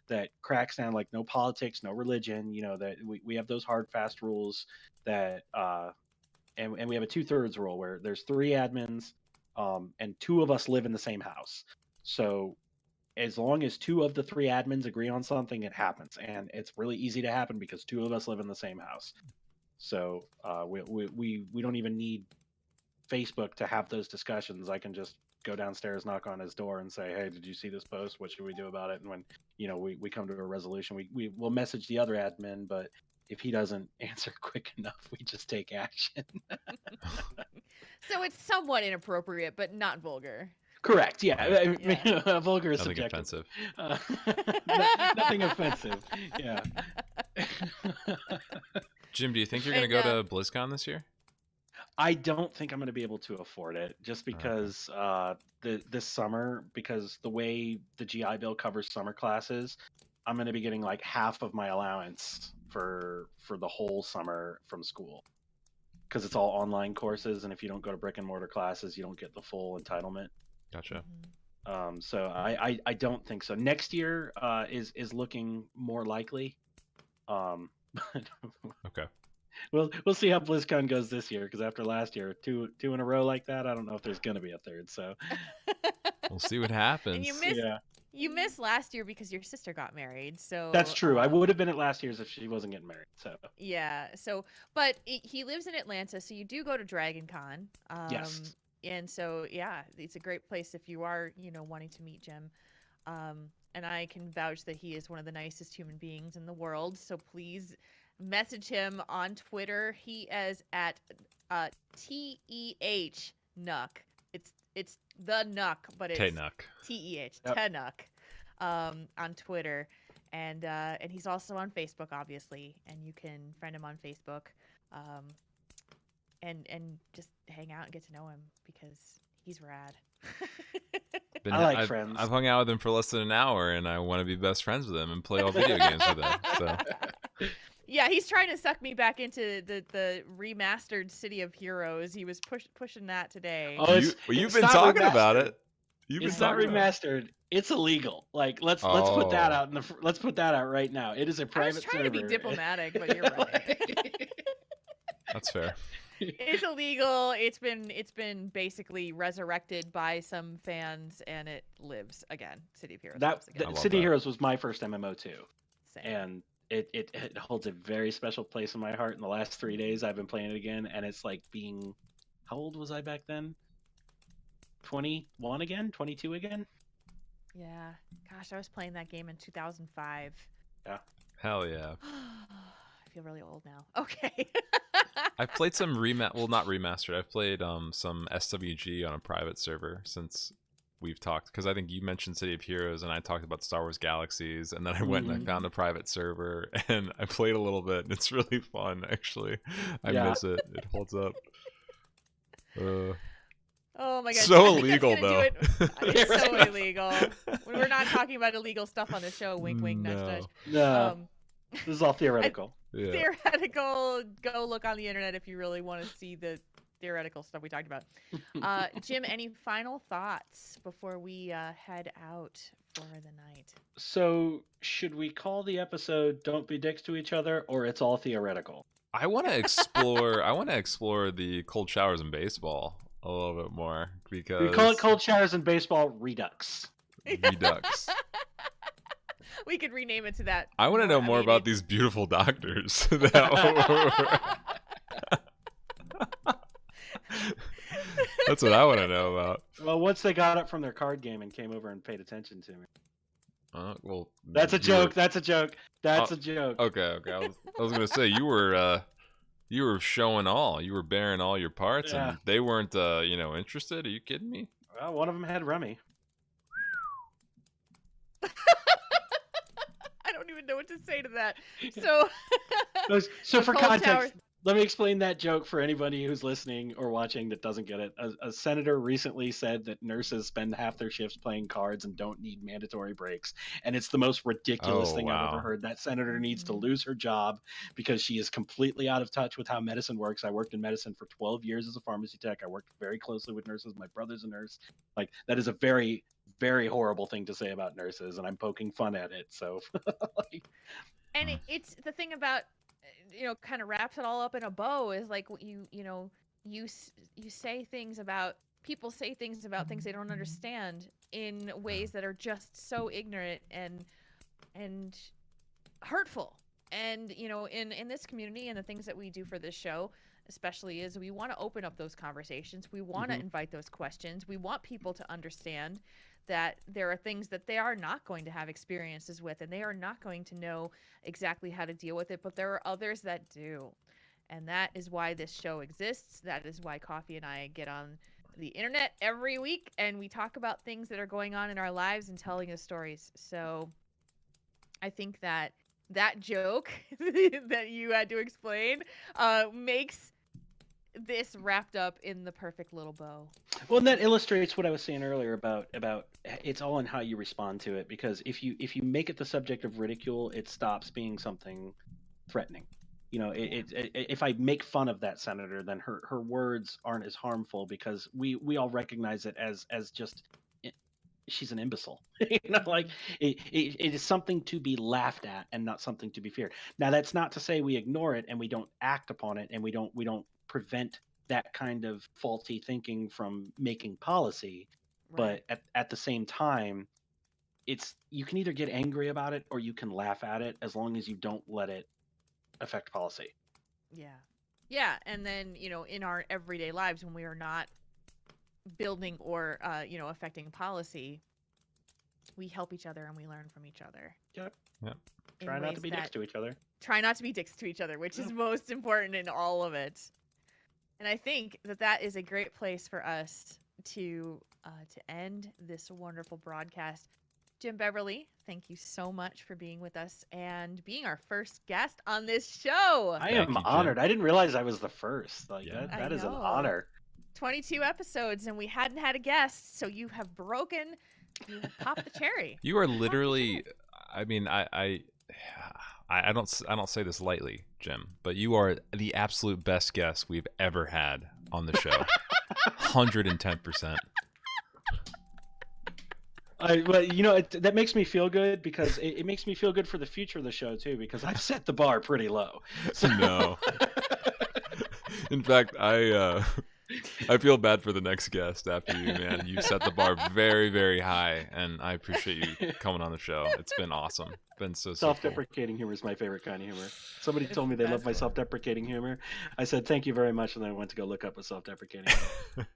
that cracks down, like no politics, no religion. That we have those hard fast rules that and we have a 2/3 rule where there's 3 admins, and 2 of us live in the same house. So as long as 2 of the 3 admins agree on something, it happens, and it's really easy to happen because 2 of us live in the same house. So we don't even need Facebook to have those discussions. I can just go downstairs, knock on his door, and say, "Hey, did you see this post? What should we do about it?" And when we come to a resolution, we will message the other admin. But if he doesn't answer quick enough, we just take action.
So it's somewhat inappropriate, but not vulgar.
Correct. Yeah. Vulgar is
nothing
subjective.
Offensive.
Nothing offensive. Yeah.
Jim, do you think you're going to go to BlizzCon this year?
I don't think I'm going to be able to afford it, just because this summer, because the way the GI Bill covers summer classes, I'm going to be getting like half of my allowance for the whole summer from school, because it's all online courses, and if you don't go to brick and mortar classes, you don't get the full entitlement.
Gotcha.
So I don't think so. Next year is looking more likely.
Okay.
We'll see how BlizzCon goes this year, because after last year, two in a row like that, I don't know if there's going to be a third. So
we'll see what happens.
And you missed last year because your sister got married. So
that's true. I would have been at last year's if she wasn't getting married. So
yeah. So, but he lives in Atlanta, so you do go to Dragon Con.
Yes.
And so yeah, it's a great place if you are wanting to meet Jim. And I can vouch that he is one of the nicest human beings in the world. So please message him on Twitter. He is at TEH Nuck. It's the Nuck, but it's
T-Nuck.
TEH
Yep.
Nuck on Twitter, and he's also on Facebook, obviously, and you can friend him on Facebook, and just hang out and get to know him because he's rad.
I like friends.
I've hung out with him for less than an hour, and I want to be best friends with him and play all video games with him. So.
Yeah, he's trying to suck me back into the remastered City of Heroes. He was pushing that today.
Oh,
you've been talking about it.
It's not remastered. It's illegal. Like let's put that out let's put that out right now. It is a private server.
I was trying to be diplomatic, but you're right.
That's fair.
It's illegal. It's been basically resurrected by some fans, and it lives again. City of Heroes.
City of Heroes was my first MMO too.
Same.
And it holds a very special place in my heart. In the last 3 days, I've been playing it again, and it's like being, how old was I back then? 21 again? 22 again?
Yeah. Gosh, I was playing that game in 2005.
Yeah.
Hell yeah.
I feel really old now. Okay.
I've played some not remastered. I've played some SWG on a private server since we've talked, because I think you mentioned City of Heroes and I talked about Star Wars Galaxies, and then I went and I found a private server and I played a little bit, and it's really fun actually. I miss it. It holds up.
Oh my god.
So illegal though.
It's so illegal. We're not talking about illegal stuff on the show. Wink, wink, nudge, nudge.
No. This is all theoretical.
Yeah.
Theoretical. Go look on the internet if you really want to see the theoretical stuff we talked about. Jim, any final thoughts before we head out for the night?
So, should we call the episode "Don't Be Dicks to Each Other" or "It's All Theoretical"?
I want to explore. I want to explore the cold showers in baseball a little bit more, because
We call it "Cold Showers in Baseball Redux."
Redux.
We could rename it to that.
I want to know more about these beautiful doctors. That's what I want to know about.
Well, once they got up from their card game and came over and paid attention to me.
Well,
that's a joke. That's a joke. That's a joke.
Okay. I was gonna say you were showing all. You were bearing all your parts, and they weren't interested. Are you kidding me?
Well, one of them had rummy.
I don't even know what to say to that. So,
so for context, let me explain that joke for anybody who's listening or watching that doesn't get it. A senator recently said that nurses spend half their shifts playing cards and don't need mandatory breaks. And it's the most ridiculous thing I've ever heard. That senator needs to lose her job because she is completely out of touch with how medicine works. I worked in medicine for 12 years as a pharmacy tech. I worked very closely with nurses. My brother's a nurse. Like, that is a very, very horrible thing to say about nurses, and I'm poking fun at it. So,
and it's the thing about, kind of wraps it all up in a bow is like you say things about people say things about things they don't understand in ways that are just so ignorant and hurtful. And in this community and the things that we do for this show especially is we want to open up those conversations. We want to invite those questions. We want people to understand that there are things that they are not going to have experiences with, and they are not going to know exactly how to deal with it, but there are others that do. And that is why this show exists. That is why Coffee and I get on the internet every week, and we talk about things that are going on in our lives and telling us stories. So I think that joke that you had to explain makes this wrapped up in the perfect little bow.
Well, and that illustrates what I was saying earlier about it's all in how you respond to it, because if you make it the subject of ridicule, it stops being something threatening. If I make fun of that senator, then her words aren't as harmful because we all recognize it as just she's an imbecile. Like it is something to be laughed at and not something to be feared. Now, that's not to say we ignore it and we don't act upon it and we don't prevent that kind of faulty thinking from making policy. Right. But at the same time, you can either get angry about it or you can laugh at it, as long as you don't let it affect policy.
Yeah. And then in our everyday lives, when we are not building or affecting policy, we help each other and we learn from each other.
Yep. Try not to be dicks to each other.
Try not to be dicks to each other, which is most important in all of it. And I think that is a great place for us to end this wonderful broadcast. Jim Beverly, thank you so much for being with us and being our first guest on this show.
I am honored. I didn't realize I was the first. That is an honor.
22 episodes and we hadn't had a guest, so you popped the cherry.
You are literally, I mean, I don't say this lightly, Jim, but you are the absolute best guest we've ever had on the show. 110%.
That makes me feel good, because it makes me feel good for the future of the show too, because I've set the bar pretty low. So.
No. In fact, I feel bad for the next guest after you, man. You set the bar very, very high, and I appreciate you coming on the show. It's been awesome. It's been so
self-deprecating humor is my favorite kind of humor. Somebody told me they love my self-deprecating humor. I said thank you very much, and then I went to go look up a self-deprecating humor.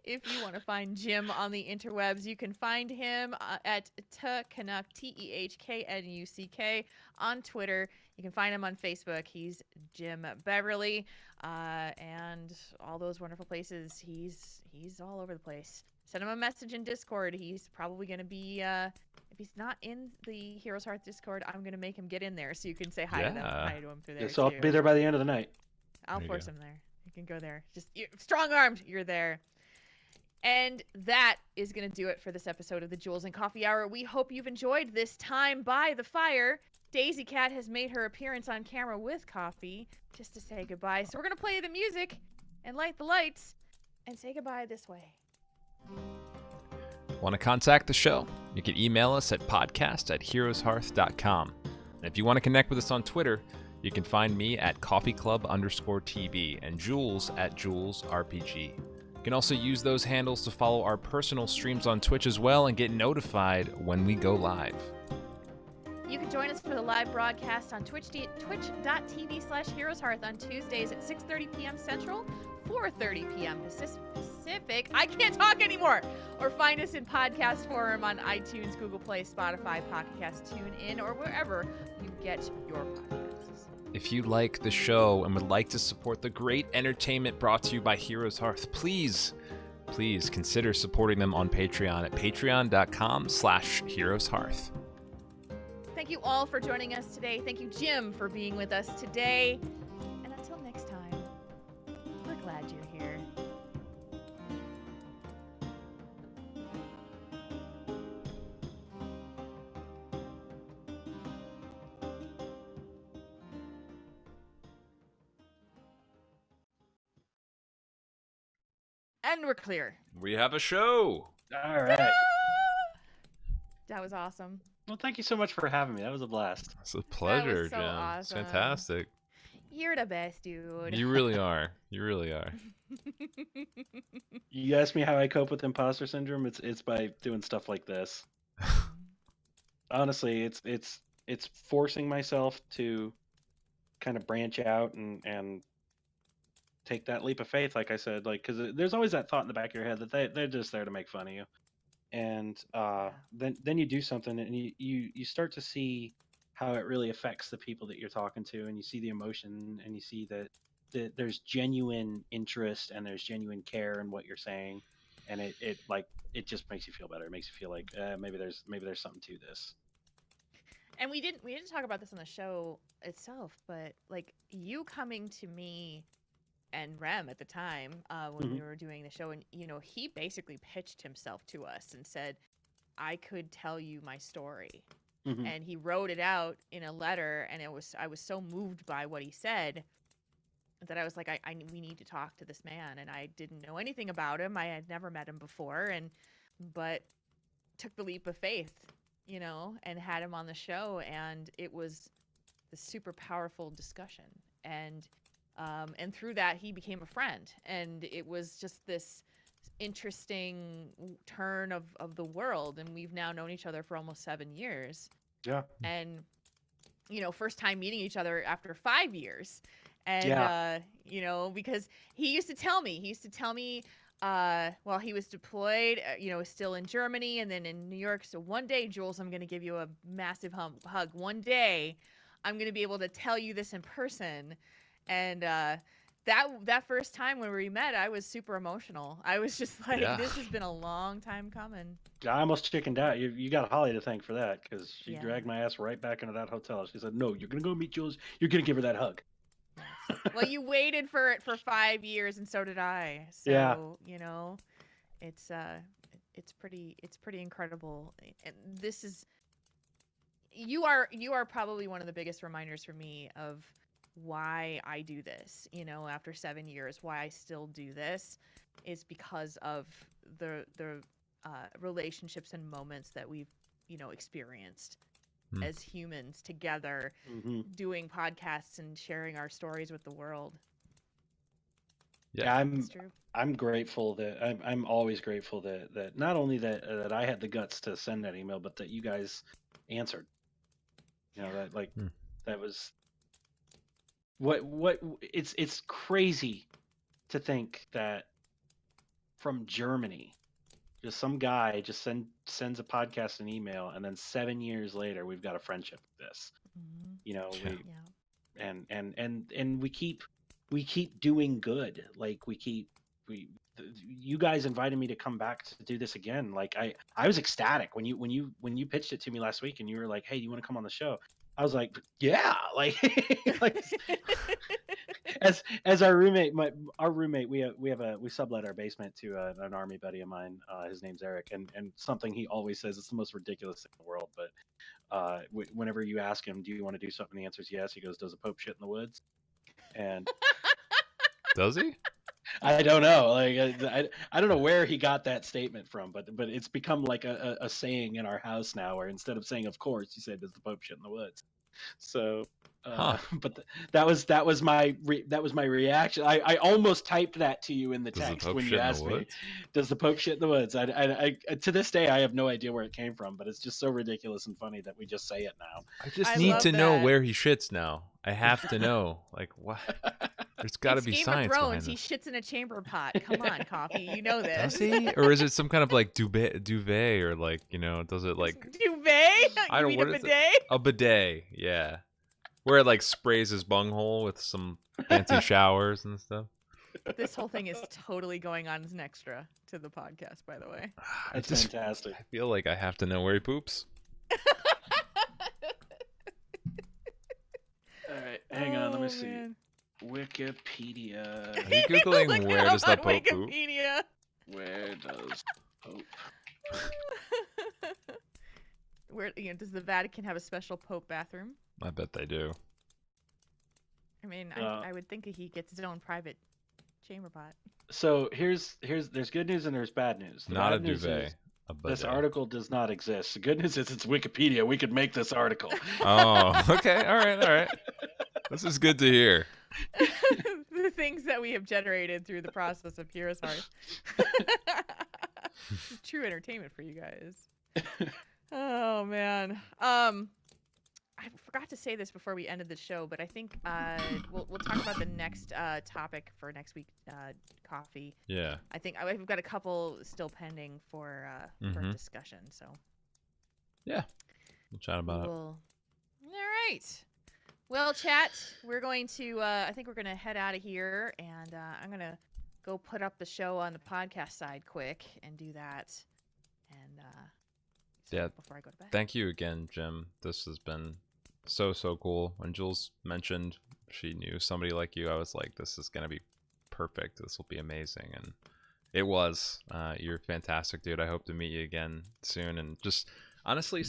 If you want to find Jim on the interwebs, you can find him at Tehknuck, TEHKNUCK, on Twitter. You can find him on Facebook. He's Jim Beverly, and all those wonderful places. He's all over the place. Send him a message in Discord. He's probably going to be, if he's not in the Heroes Hearth Discord, I'm going to make him get in there so you can say hi to him through there.
So I'll be there by the end of the night.
I'll force him there. You can go there. Just strong-armed. You're there. And that is going to do it for this episode of the Jules and Coffee Hour. We hope you've enjoyed this time by the fire. Daisy Cat has made her appearance on camera with coffee just to say goodbye. So we're going to play the music and light the lights and say goodbye this way.
Want to contact the show? You can email us at podcast@heroeshearth.com. And if you want to connect with us on Twitter, you can find me at coffeeclub_TV and Jules at JulesRPG. You can also use those handles to follow our personal streams on Twitch as well and get notified when we go live.
You can join us for the live broadcast on twitch.tv/HeroesHearth on Tuesdays at 6:30 p.m. Central, 4:30 p.m. Pacific. I can't talk anymore. Or find us in podcast form on iTunes, Google Play, Spotify, Pocket Cast, TuneIn, or wherever you get your podcasts.
If you like the show and would like to support the great entertainment brought to you by Heroes Hearth, please please consider supporting them on Patreon at patreon.com/HeroesHearth.
Thank you all for joining us today. Thank you, Jim, for being with us today. And until next time, we're glad you're here. And we're clear.
We have a show.
All right.
That was awesome.
Well, thank you so much for having me. That was a blast.
It's a pleasure,
so
Jim.
awesome.
It's fantastic.
You're the best, dude.
You really are. You really are.
You asked me how I cope with imposter syndrome. It's by doing stuff like this. Honestly, it's forcing myself to kind of branch out and take that leap of faith, like I said, like, because there's always that thought in the back of your head that they're just there to make fun of you, and then you do something and you start to see how it really affects the people that you're talking to, and you see the emotion, and you see that there's genuine interest and there's genuine care in what you're saying, and it just makes you feel better. It makes you feel like maybe there's something to this.
And we didn't talk about this on the show itself, but like you coming to me and Rem at the time when we were doing the show, and he basically pitched himself to us and said, I could tell you my story. And he wrote it out in a letter, and I was so moved by what he said that I was like, we need to talk to this man. And I didn't know anything about him. I had never met him before, but took the leap of faith, and had him on the show, and it was the super powerful discussion. And through that, he became a friend, and it was just this interesting turn of the world. And we've now known each other for almost 7 years.
Yeah.
And first time meeting each other after 5 years. And because he used to tell me while he was deployed, still in Germany and then in New York. So one day, Jules, I'm going to give you a massive hug. One day I'm going to be able to tell you this in person. And that first time when we met, I was super emotional. I was just like, This has been a long time coming.
I almost chickened out. You got Holly to thank for that, because she dragged my ass right back into that hotel. She said, no, you're going to go meet Jules. You're going to give her that hug.
Yes. Well, you waited for it for 5 years, and so did I. So, it's pretty incredible. And this is, you are probably one of the biggest reminders for me of why I do this, after 7 years, why I still do this is because of the relationships and moments that we've, experienced as humans together, doing podcasts and sharing our stories with the world.
Yeah, I'm grateful that I'm always grateful that not only that I had the guts to send that email, but that you guys answered. That was what it's crazy to think that from Germany, just some guy just sends a podcast an email, and then 7 years later we've got a friendship with this. And we keep doing good. Like you guys invited me to come back to do this again. Like I was ecstatic when you pitched it to me last week, and you were like, hey, do you want to come on the show? I was like, yeah, like as our roommate, we sublet our basement to an army buddy of mine. His name's Eric, and something he always says, it's the most ridiculous thing in the world, but whenever you ask him, do you want to do something, the answer is yes. He goes, does the Pope shit in the woods? And
does he?
I don't know. Like I don't know where he got that statement from, but it's become like a saying in our house now, where instead of saying of course, you say, does the Pope shit in the woods? So but that was my reaction. I almost typed that to you in the text when you asked me, does the Pope shit in the woods? I to this day I have no idea where it came from, but it's just so ridiculous and funny that we just say it now.
I just need to know where he shits now. I have to know. Like, what? There's got to be science behind this.
He shits in a chamber pot. Come on, Coffee. You know this.
Does he? Or is it some kind of like duvet or like, does it like
duvet?
I don't know, what is it? A bidet, yeah. Where it like sprays his bunghole with some fancy showers and stuff.
This whole thing is totally going on as an extra to the podcast, by the way.
That's fantastic.
I feel like I have to know where he poops.
All right, hang on. Let me see.
Man.
Wikipedia.
Are you googling
Look
where
it
does the
up on
Pope poop?
Wikipedia.
Where does Pope?
Where does the Vatican have a special Pope bathroom?
I bet they do.
I mean, I would think he gets his own private chamber pot.
So there's good news and there's bad news. The
Not
bad
a
news
duvet.
is
A
this
bidet.
article does not exist. The good news is it's Wikipedia. We could make this article.
Oh, okay. All right. This is good to hear.
The things that we have generated through the process of Heroes Hearth. True entertainment for you guys. Oh man. I forgot to say this before we ended the show, but I think we'll talk about the next topic for next week, coffee.
Yeah.
I think we've got a couple still pending for discussion. So
yeah, we'll chat about it.
All right. Well, chat, we're going to. I think we're going to head out of here, and I'm going to go put up the show on the podcast side quick and do that. And
yeah,
before I go to bed.
Thank you again, Jim. This has been so cool. When Jules mentioned she knew somebody like you, I was like, this is going to be perfect. This will be amazing, and it was. You're fantastic, dude. I hope to meet you again soon. And just honestly,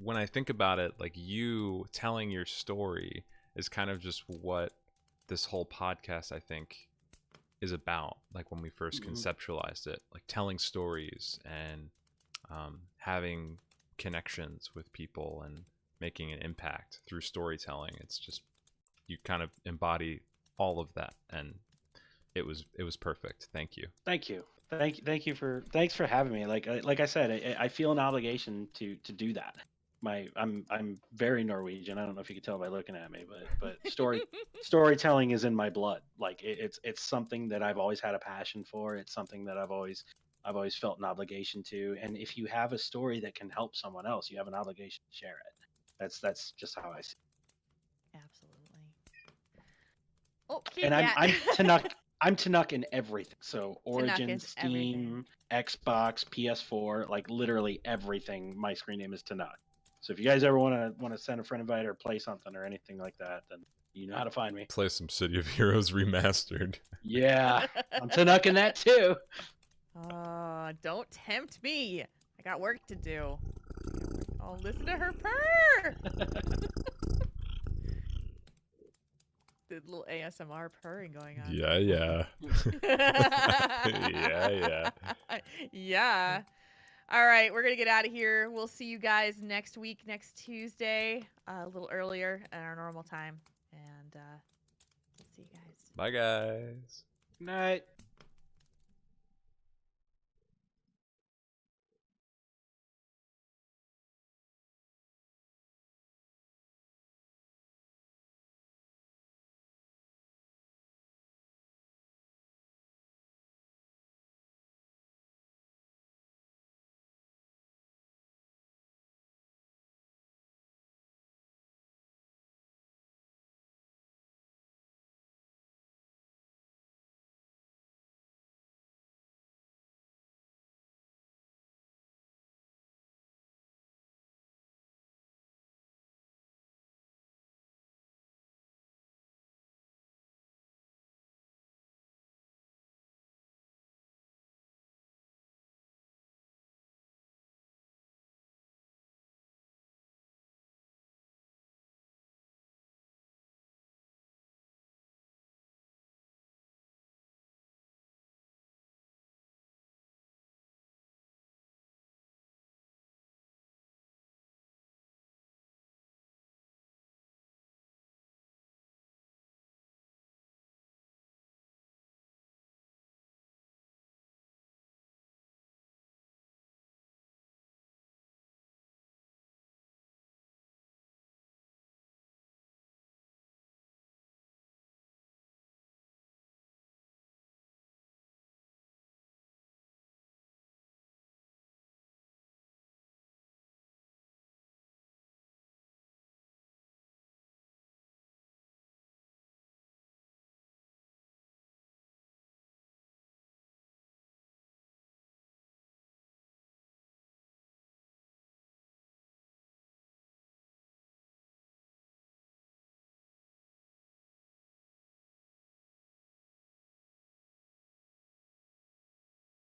when I think about it, like, you telling your story is kind of just what this whole podcast, I think, is about. Like, when we first conceptualized it, like telling stories and having connections with people and making an impact through storytelling. It's just, you kind of embody all of that, and it was perfect. Thank you.
Thanks for having me. Like I said, I feel an obligation to do that. I'm very Norwegian. I don't know if you can tell by looking at me, but storytelling is in my blood. Like it's something that I've always had a passion for. It's something that I've always felt an obligation to. And if you have a story that can help someone else, you have an obligation to share it. That's just how I see it.
Absolutely. Oh,
and I'm Tanuk. I'm Tanuk in everything. So Origin, Steam, everything. Xbox, PS4, like literally everything. My screen name is Tanuk. So if you guys ever want to send a friend invite or play something or anything like that, then you know how to find me.
Play some City of Heroes Remastered.
Yeah, I'm Tanuk in that too.
Don't tempt me. I got work to do. Oh, listen to her purr. The little ASMR purring going on.
Yeah.
Yeah. All right, we're going to get out of here. We'll see you guys next week, next Tuesday, a little earlier at our normal time. And we'll see you guys.
Bye, guys.
Good night.